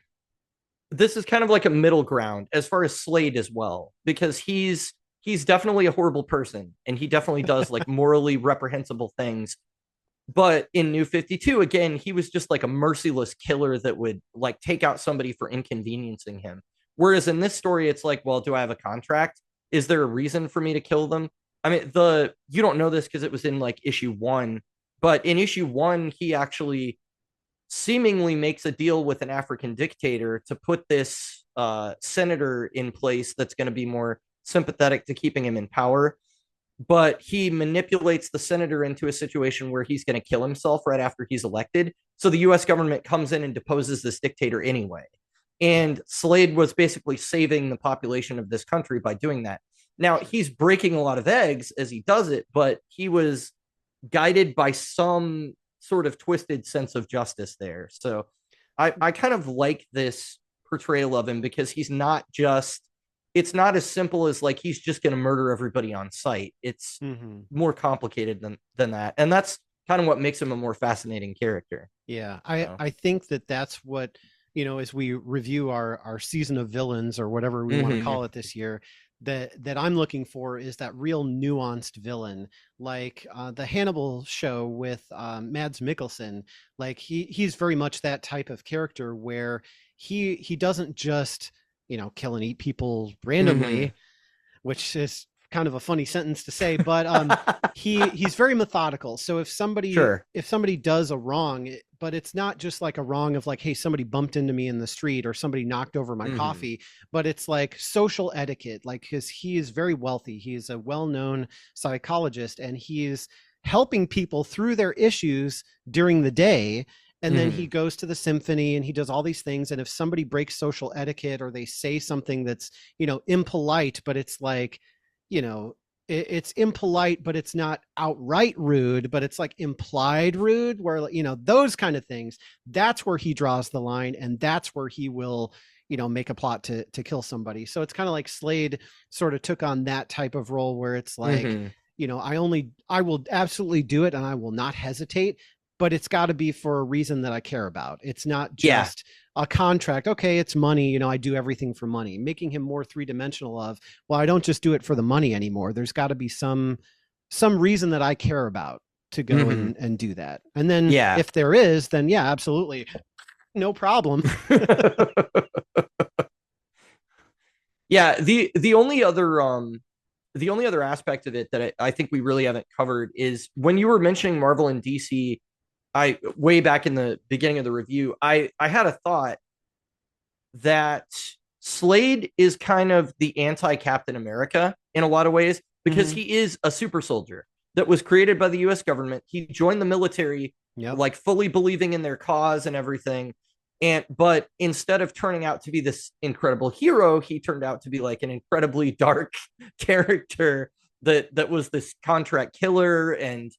this is kind of like a middle ground as far as Slade as well, because he's definitely a horrible person and he definitely does like morally reprehensible things. But in New 52, again, he was just like a merciless killer that would like take out somebody for inconveniencing him. Whereas in this story, it's like, well, do I have a contract? Is there a reason for me to kill them? I mean, you don't know this because it was in like issue 1, but in issue 1, he actually seemingly makes a deal with an African dictator to put this senator in place that's going to be more sympathetic to keeping him in power. But he manipulates the senator into a situation where he's going to kill himself right after he's elected. So the US government comes in and deposes this dictator anyway. And Slade was basically saving the population of this country by doing that. Now, he's breaking a lot of eggs as he does it, but he was guided by some sort of twisted sense of justice there. So I kind of like this portrayal of him because he's not just, it's not as simple as like he's just going to murder everybody on sight. It's more complicated than that. And that's kind of what makes him a more fascinating character. Yeah, I think that's what, you know, as we review our season of villains or whatever we want to call it this year, that I'm looking for is that real nuanced villain, like the Hannibal show with Mads Mikkelsen. Like he's very much that type of character where he doesn't just, you know, kill and eat people randomly, which is kind of a funny sentence to say, but he's very methodical. So if somebody does a wrong, but it's not just like a wrong of like, hey, somebody bumped into me in the street or somebody knocked over my coffee, but it's like social etiquette, like because he is very wealthy. He's a well-known psychologist and he's helping people through their issues during the day. And then he goes to the symphony and he does all these things. And if somebody breaks social etiquette or they say something that's, you know, impolite, but it's like, you know, it's impolite, but it's not outright rude, but it's like implied rude, where, you know, those kind of things, that's where he draws the line. And that's where he will, you know, make a plot to kill somebody. So it's kind of like Slade sort of took on that type of role where it's like, you know, I will absolutely do it and I will not hesitate, but it's got to be for a reason that I care about. It's not just a contract. Okay, it's money. You know, I do everything for money. Making him more three-dimensional of, well, I don't just do it for the money anymore. There's got to be some reason that I care about. to go and do that. And then Yeah. if there is, then yeah, absolutely. No problem. Yeah, the only other aspect of it that I think we really haven't covered is when you were mentioning Marvel and DC, I way back in the beginning of the review, I had a thought that Slade is kind of the anti-Captain America in a lot of ways because he is a super soldier that was created by the US government. He joined the military like fully believing in their cause and everything. But instead of turning out to be this incredible hero, he turned out to be like an incredibly dark character that was this contract killer and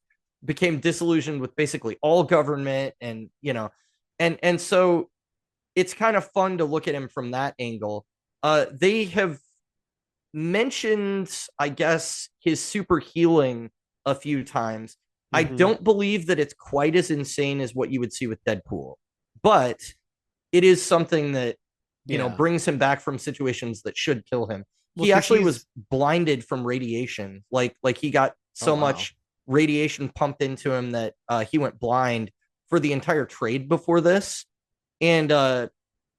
became disillusioned with basically all government. And and so it's kind of fun to look at him from that angle. They have mentioned, I guess, his super healing a few times. I don't believe that it's quite as insane as what you would see with Deadpool, but it is something that brings him back from situations that should kill him. Well, he actually was blinded from radiation. Like he got so much radiation pumped into him that he went blind for the entire trade before this. And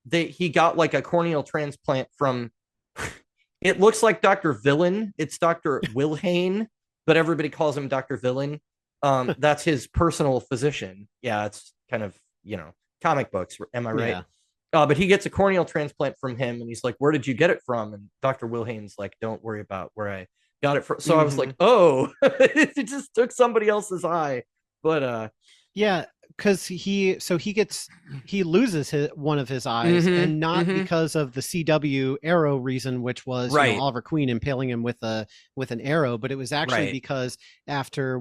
he got like a corneal transplant from it looks like Dr. Villain. It's Dr. Wilhane, but everybody calls him Dr. Villain. That's his personal physician. Yeah, it's kind of, comic books. Am I right? Yeah. But he gets a corneal transplant from him, and he's like, "Where did you get it from?" And Dr. Wilhane's like, "Don't worry about where I got it from." So I was like, "Oh, it just took somebody else's eye." But yeah, because he loses one of his eyes, and not because of the CW arrow reason, which was Oliver Queen impaling him with an arrow, but it was actually because after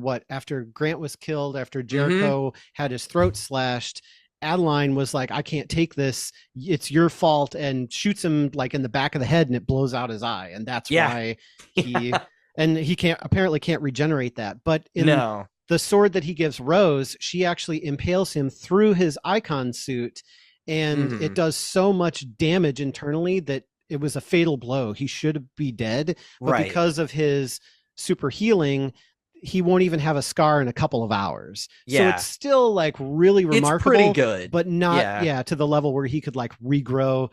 Grant was killed, after Jericho had his throat slashed, Adeline was like, "I can't take this. It's your fault," and shoots him like in the back of the head, and it blows out his eye, and that's why he apparently can't regenerate that. But in the sword that he gives Rose, she actually impales him through his icon suit, and it does so much damage internally that it was a fatal blow. He should be dead, but because of his super healing, he won't even have a scar in a couple of hours. So it's still like really remarkable. It's pretty good, but not to the level where he could like regrow,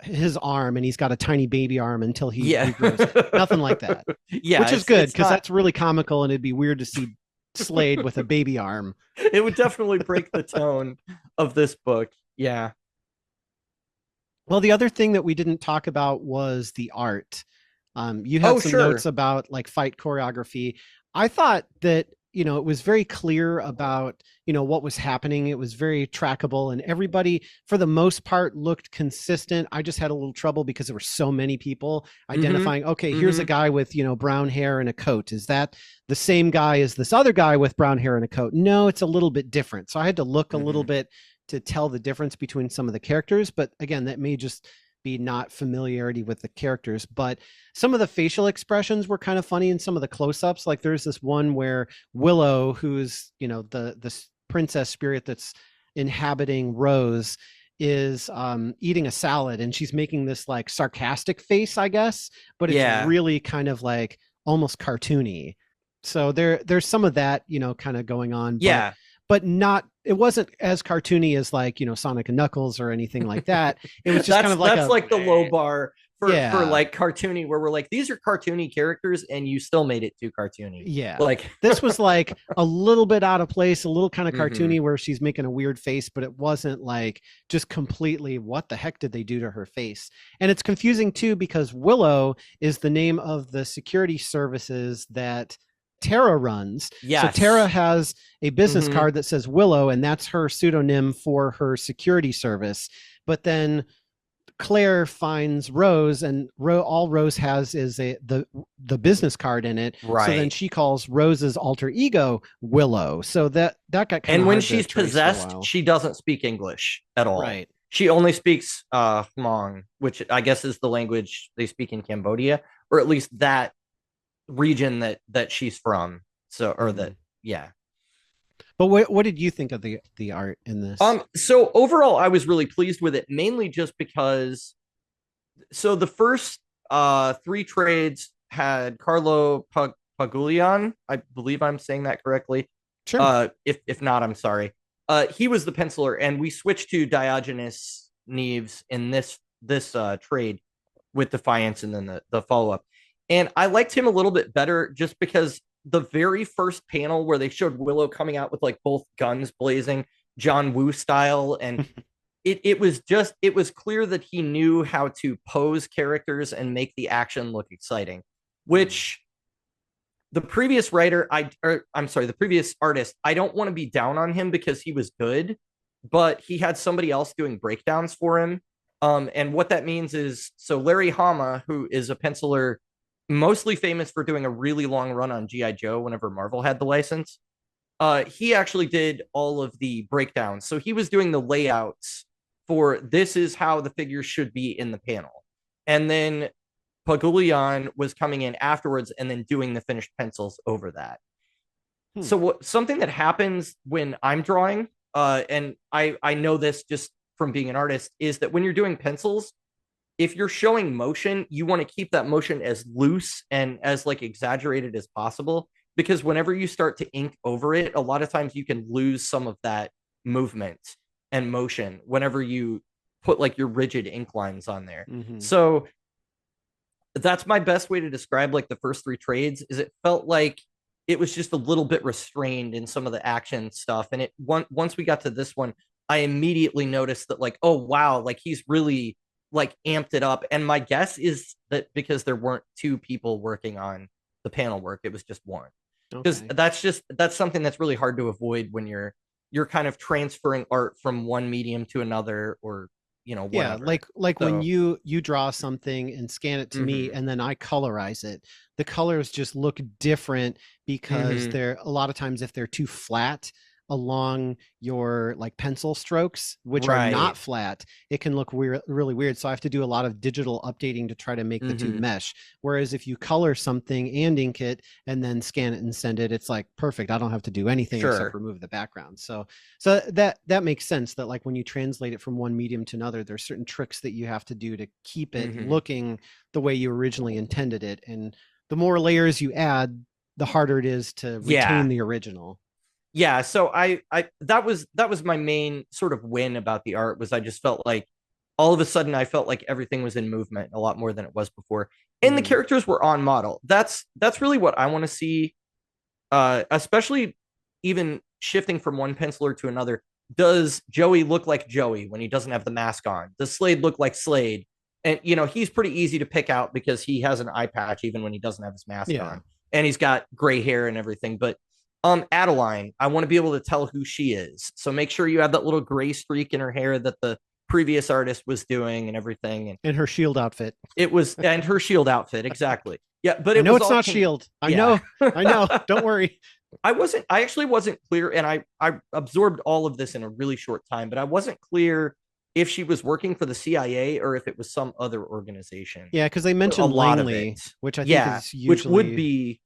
his arm, and he's got a tiny baby arm until he regrows it. Nothing like that. Which is good because that's really comical, and it'd be weird to see Slade with a baby arm. It would definitely break the tone of this book. Yeah. Well, the other thing that we didn't talk about was the art. You had some notes about like fight choreography. I thought that, it was very clear about, what was happening. It was very trackable, and everybody, for the most part, looked consistent. I just had a little trouble because there were so many people identifying, okay, here's a guy with, brown hair and a coat. Is that the same guy as this other guy with brown hair and a coat? No, it's a little bit different. So I had to look a little bit to tell the difference between some of the characters. But again, that may just be not familiarity with the characters, but some of the facial expressions were kind of funny in some of the close-ups. Like there's this one where Willow, who's the princess spirit that's inhabiting Rose, is eating a salad, and she's making this like sarcastic face, I guess, but it's really kind of like almost cartoony. So there's some of that kind of going on, but not, it wasn't as cartoony as like, Sonic and Knuckles or anything like that. It was just kind of like that's like the low bar for like cartoony, where we're like, these are cartoony characters and you still made it too cartoony. Yeah. Like this was like a little bit out of place, a little kind of cartoony where she's making a weird face, but it wasn't like just completely, what the heck did they do to her face? And it's confusing too, because Willow is the name of the security services that Terra runs. So Terra has a business card that says Willow, and that's her pseudonym for her security service. But then Claire finds Rose, and all Rose has is the business card in it. So then she calls Rose's alter ego Willow. So that got kind of, and when she's possessed, she doesn't speak English at all. Right. She only speaks Hmong, which I guess is the language they speak in Cambodia, or at least that region that she's from. So, or that, But what did you think of the art in this? So overall, I was really pleased with it, mainly just because. So the first 3 trades had Carlo Pagulian. I believe I'm saying that correctly. Sure. If not, I'm sorry. He was the penciler, and we switched to Diogenes Neves in this trade with Defiance, and then the follow up. And I liked him a little bit better just because the very first panel where they showed Willow coming out with like both guns blazing, John Woo style, and it was clear that he knew how to pose characters and make the action look exciting, which the previous the previous artist, I don't want to be down on him because he was good, but he had somebody else doing breakdowns for him. And what that means is, so Larry Hama, who is a penciler mostly famous for doing a really long run on G.I. Joe whenever Marvel had the license, he actually did all of the breakdowns. So he was doing the layouts for this is how the figures should be in the panel. And then Pagulian was coming in afterwards and then doing the finished pencils over that. So something that happens when I'm drawing, and I know this just from being an artist, is that when you're doing pencils, if you're showing motion, you want to keep that motion as loose and as like exaggerated as possible, because whenever you start to ink over it, a lot of times you can lose some of that movement and motion whenever you put like your rigid ink lines on there. So that's my best way to describe like the first three trades. Is it felt like it was just a little bit restrained in some of the action stuff, and once we got to this one, I immediately noticed that like, oh wow, like he's really like amped it up. And my guess is that because there weren't two people working on the panel work, it was just one, because that's something that's really hard to avoid when you're kind of transferring art from one medium to another, or whatever. Like so, when you draw something and scan it to me and then I colorize it, the colors just look different because they're a lot of times, if they're too flat along your like pencil strokes, which are not flat, it can look really weird. So I have to do a lot of digital updating to try to make the two mesh. Whereas if you color something and ink it and then scan it and send it, it's like perfect. I don't have to do anything except remove the background. So that makes sense, that like when you translate it from one medium to another, there's certain tricks that you have to do to keep it looking the way you originally intended it. And the more layers you add, the harder it is to retain the original. Yeah, so I that was my main sort of win about the art, was I just felt like all of a sudden I felt like everything was in movement a lot more than it was before, and the characters were on model. That's really what I want to see, especially even shifting from one penciler to another. Does Joey look like Joey when he doesn't have the mask on? Does Slade look like Slade? And he's pretty easy to pick out because he has an eye patch even when he doesn't have his mask on, and he's got gray hair and everything. But Adeline, I want to be able to tell who she is. So make sure you have that little gray streak in her hair that the previous artist was doing and everything. And her shield outfit. And her shield outfit. Exactly. Yeah. But I know it's not shield. I know. Don't worry. I actually wasn't clear. And I absorbed all of this in a really short time, but I wasn't clear if she was working for the CIA or if it was some other organization. Yeah. Cause they mentioned Langley, which I think is usually, which would be,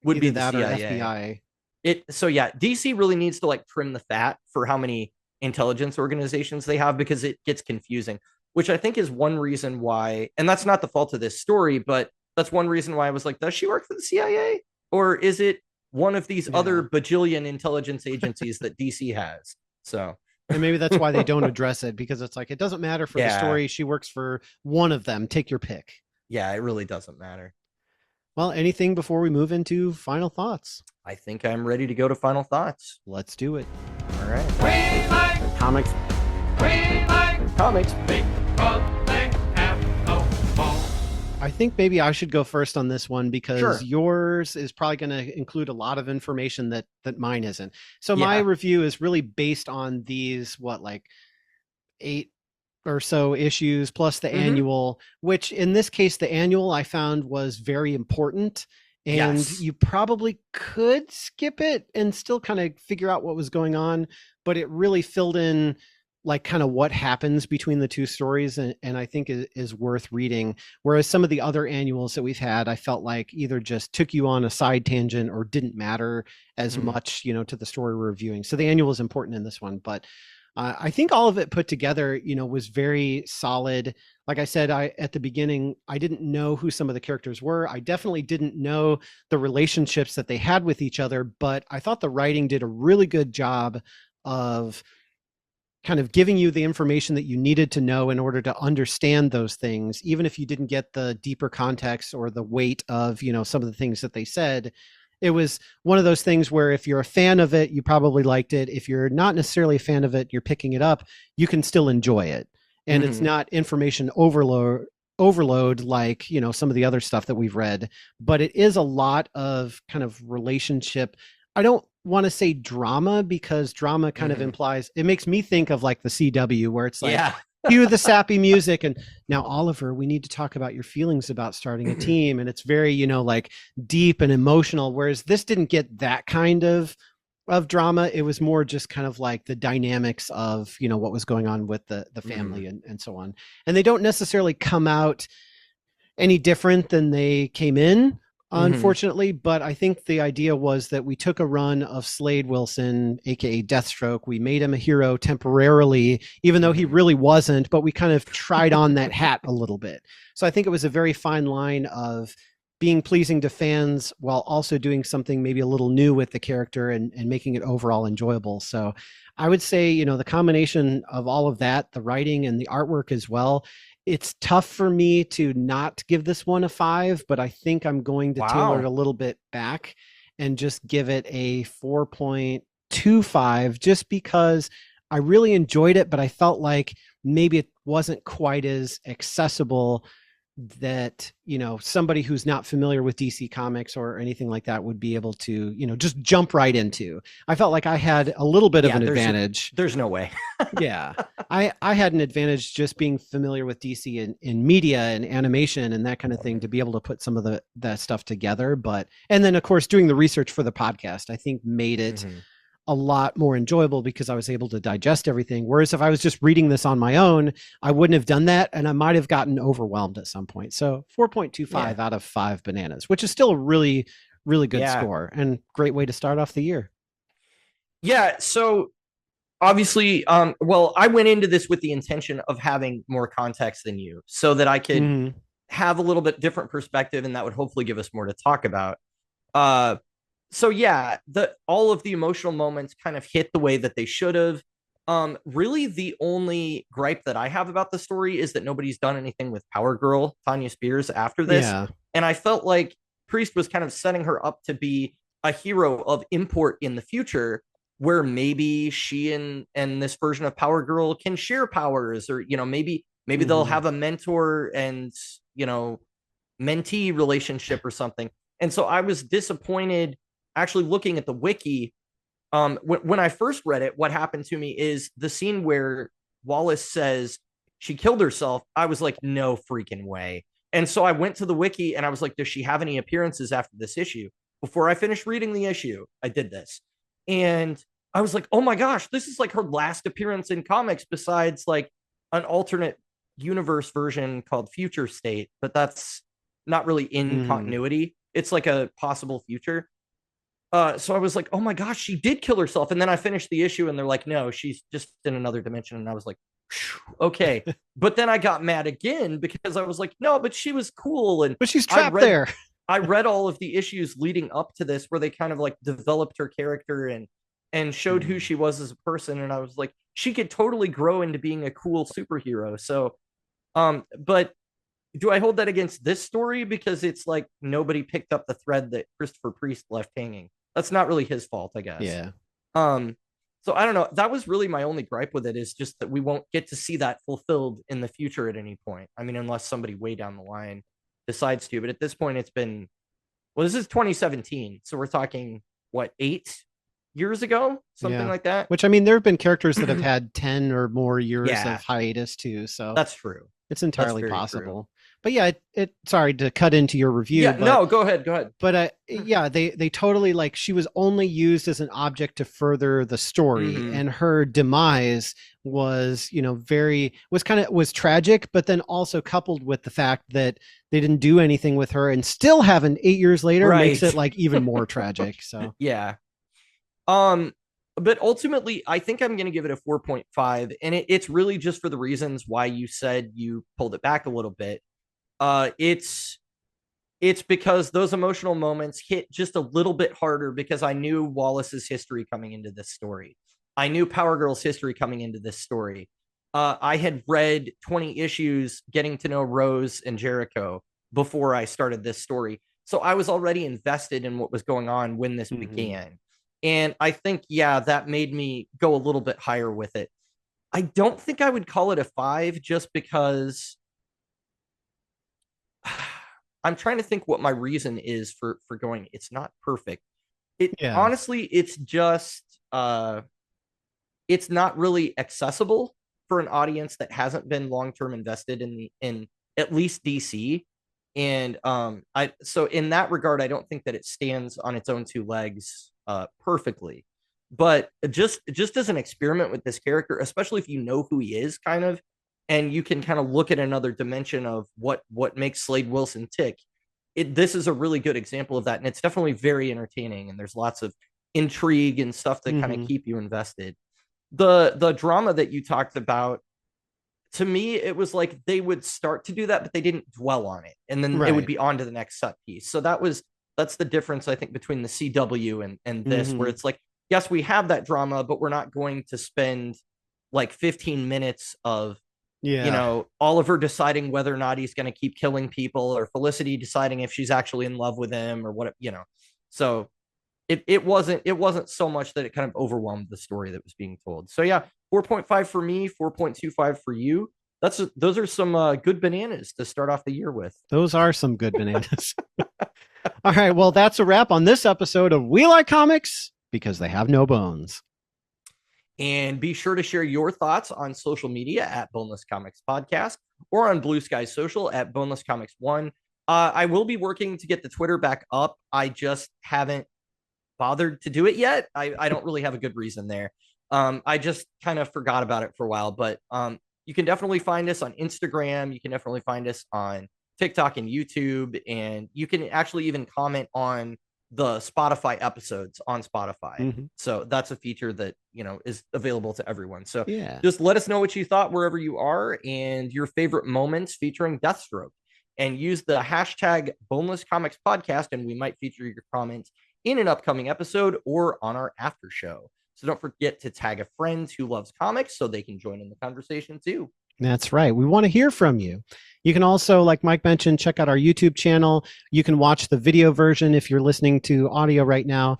would be that the CIA. Or FBI. DC really needs to like trim the fat for how many intelligence organizations they have, because it gets confusing, which I think is one reason why, and that's not the fault of this story, but that's one reason why I was like, does she work for the CIA? Or is it one of these other bajillion intelligence agencies that DC has? So, and maybe that's why they don't address it, because it's like, it doesn't matter for the story. She works for one of them. Take your pick. Yeah, it really doesn't matter. Well, anything before we move into final thoughts? I think I'm ready to go to final thoughts. Let's do it. All right. We like Comics. because they have no bone. I think maybe I should go first on this one, because yours is probably going to include a lot of information that mine isn't. So my review is really based on these, like 8 or so issues plus the annual, which in this case, the annual I found was very important, and you probably could skip it and still kind of figure out what was going on, but it really filled in like kind of what happens between the two stories, and I think is worth reading. Whereas some of the other annuals that we've had, I felt like either just took you on a side tangent or didn't matter as much, to the story we're reviewing. So the annual is important in this one, but I think all of it put together, you know, was very solid. Like I said, at the beginning, I didn't know who some of the characters were. I definitely didn't know the relationships that they had with each other, but I thought the writing did a really good job of kind of giving you the information that you needed to know in order to understand those things, even if you didn't get the deeper context or the weight of, you know, some of the things that they said. It was one of those things where if you're a fan of it, you probably liked it. If you're not necessarily a fan of it, you're picking it up, you can still enjoy it. And it's not information overload like, you know, some of the other stuff that we've read, but it is a lot of kind of relationship. I don't want to say drama, because drama kind of implies, it makes me think of like the CW, where it's like, cue the sappy music, and now Oliver, we need to talk about your feelings about starting a team. And it's very, you know, like deep and emotional, whereas this didn't get that kind of drama. It was more just kind of like the dynamics of, you know, what was going on with the family and so on. And they don't necessarily come out any different than they came in, unfortunately. But I think the idea was that we took a run of Slade Wilson, aka Deathstroke. We made him a hero temporarily, even though he really wasn't, but we kind of tried on that hat a little bit. So I think it was a very fine line of being pleasing to fans while also doing something maybe a little new with the character and making it overall enjoyable. So I would say, you know, the combination of all of that, the writing and the artwork as well, it's tough for me to not give this one a 5, but I think I'm going to tailor it a little bit back and just give it a 4.25, just because I really enjoyed it, but I felt like maybe it wasn't quite as accessible that, you know, somebody who's not familiar with DC Comics or anything like that would be able to, you know, just jump right into. I felt like I had a little bit of an advantage. There's no way. Yeah. I had an advantage just being familiar with DC in media and animation and that kind of thing, to be able to put some of that stuff together. But, and then of course, doing the research for the podcast, I think made it a lot more enjoyable, because I was able to digest everything. Whereas if I was just reading this on my own, I wouldn't have done that, and I might have gotten overwhelmed at some point. So 4.25 out of 5 bananas, which is still a really, really good score, and great way to start off the year. Yeah. So obviously, well, I went into this with the intention of having more context than you, so that I could have a little bit different perspective, and that would hopefully give us more to talk about. So yeah, all of the emotional moments kind of hit the way that they should have. Really, the only gripe that I have about the story is that nobody's done anything with Power Girl, Tanya Spears, after this. Yeah. And I felt like Priest was kind of setting her up to be a hero of import in the future, where maybe she and this version of Power Girl can share powers, or, you know, maybe they'll have a mentor and, you know, mentee relationship or something. And so I was disappointed. Actually, looking at the wiki, when I first read it, what happened to me is the scene where Wallace says she killed herself. I was like, no freaking way. And so I went to the wiki and I was like, does she have any appearances after this issue? Before I finished reading the issue, I did this. And I was like, oh my gosh, this is like her last appearance in comics, besides like an alternate universe version called Future State. But that's not really in continuity. It's like a possible future. So I was like, oh my gosh, she did kill herself. And then I finished the issue and they're like, no, she's just in another dimension. And I was like, okay. But then I got mad again, because I was like, no, but she was cool. But she's trapped there. I read all of the issues leading up to this, where they kind of like developed her character and showed who she was as a person. And I was like, she could totally grow into being a cool superhero. So, but do I hold that against this story? Because it's like nobody picked up the thread that Christopher Priest left hanging. That's not really his fault, I guess. Yeah. So I don't know. That was really my only gripe with it, is just that we won't get to see that fulfilled in the future at any point. I mean, unless somebody way down the line decides to. But at this point, it's been, well, this is 2017. So we're talking, what, 8 years ago? Something like that? Which, I mean, there have been characters that have had 10 or more years of hiatus too. So that's true. It's entirely possible. True. But yeah, it sorry to cut into your review. Yeah, but, no, go ahead. But yeah, they totally, like, she was only used as an object to further the story, and her demise was, you know, was tragic, but then also coupled with the fact that they didn't do anything with her and still haven't 8 years later makes it like even more tragic. So yeah. But ultimately, I think I'm going to give it a 4.5. And it's really just for the reasons why you said you pulled it back a little bit. It's because those emotional moments hit just a little bit harder because I knew Wallace's history coming into this story. I knew Power Girl's history coming into this story. I had read 20 issues getting to know Rose and Jericho before I started this story. So I was already invested in what was going on when this began. And I think, yeah, that made me go a little bit higher with it. I don't think I would call it a 5 just because I'm trying to think what my reason is for going. It's not perfect. Honestly, it's just it's not really accessible for an audience that hasn't been long-term invested in at least DC. And so in that regard, I don't think that it stands on its own two legs perfectly. But just as an experiment with this character, especially if you know who he is, kind of, and you can kind of look at another dimension of what makes Slade Wilson tick. This is a really good example of that, and it's definitely very entertaining. And there's lots of intrigue and stuff that kind of keep you invested. The drama that you talked about, to me, it was like they would start to do that, but they didn't dwell on it, and then it would be on to the next set piece. So that's the difference, I think, between the CW and this, where it's like, yes, we have that drama, but we're not going to spend like 15 minutes of Oliver deciding whether or not he's going to keep killing people, or Felicity deciding if she's actually in love with him, or what, So it wasn't so much that it kind of overwhelmed the story that was being told. So yeah, 4.5 for me, 4.25 for you. Those are some good bananas to start off the year with. Those are some good bananas. All right, well, that's a wrap on this episode of We Like Comics Because They Have No Bones. And be sure to share your thoughts on social media at Boneless Comics Podcast, or on Blue Sky Social at Boneless Comics 1. I will be working to get the Twitter back up. I just haven't bothered to do it yet. I don't really have a good reason there. I just kind of forgot about it for a while, but you can definitely find us on Instagram. You can definitely find us on TikTok and YouTube, and you can actually even comment on the Spotify episodes on Spotify. So that's a feature that, is available to everyone. So just let us know what you thought wherever you are, and your favorite moments featuring Deathstroke, and use the hashtag Boneless Comics Podcast, and we might feature your comments in an upcoming episode or on our after show. So don't forget to tag a friend who loves comics so they can join in the conversation too. That's right. We want to hear from you. You can also, like Mike mentioned, check out our YouTube channel. You can watch the video version if you're listening to audio right now.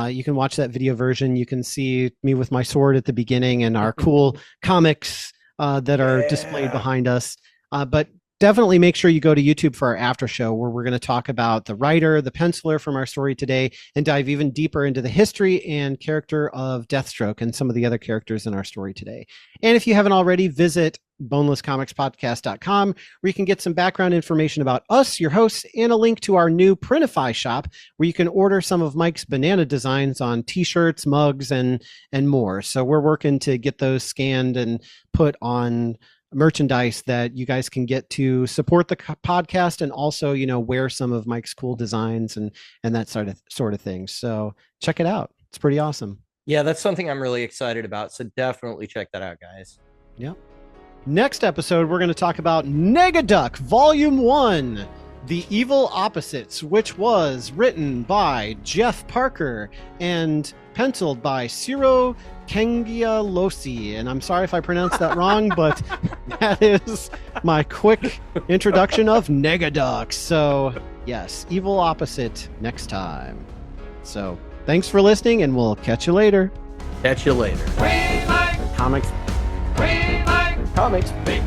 You can watch that video version. You can see me with my sword at the beginning and our cool comics that are displayed behind us. But definitely make sure you go to YouTube for our after show, where we're going to talk about the writer, the penciler from our story today, and dive even deeper into the history and character of Deathstroke and some of the other characters in our story today. And if you haven't already, visit bonelesscomicspodcast.com, where you can get some background information about us, your hosts, and a link to our new Printify shop, where you can order some of Mike's banana designs on t-shirts, mugs, and more. So we're working to get those scanned and put on merchandise that you guys can get to support the podcast, and also, wear some of Mike's cool designs and that sort of thing. So check it out. It's pretty awesome. Yeah, that's something I'm really excited about. So definitely check that out, guys. Yep. Next episode, we're going to talk about Negaduck Volume 1, The Evil Opposites, which was written by Jeff Parker and penciled by Ciro Kengialosi. And I'm sorry if I pronounced that wrong, but that is my quick introduction of Negaduck. So, yes, Evil Opposite next time. So, thanks for listening, and we'll catch you later. Catch you later. We like Comics. We like Comics. big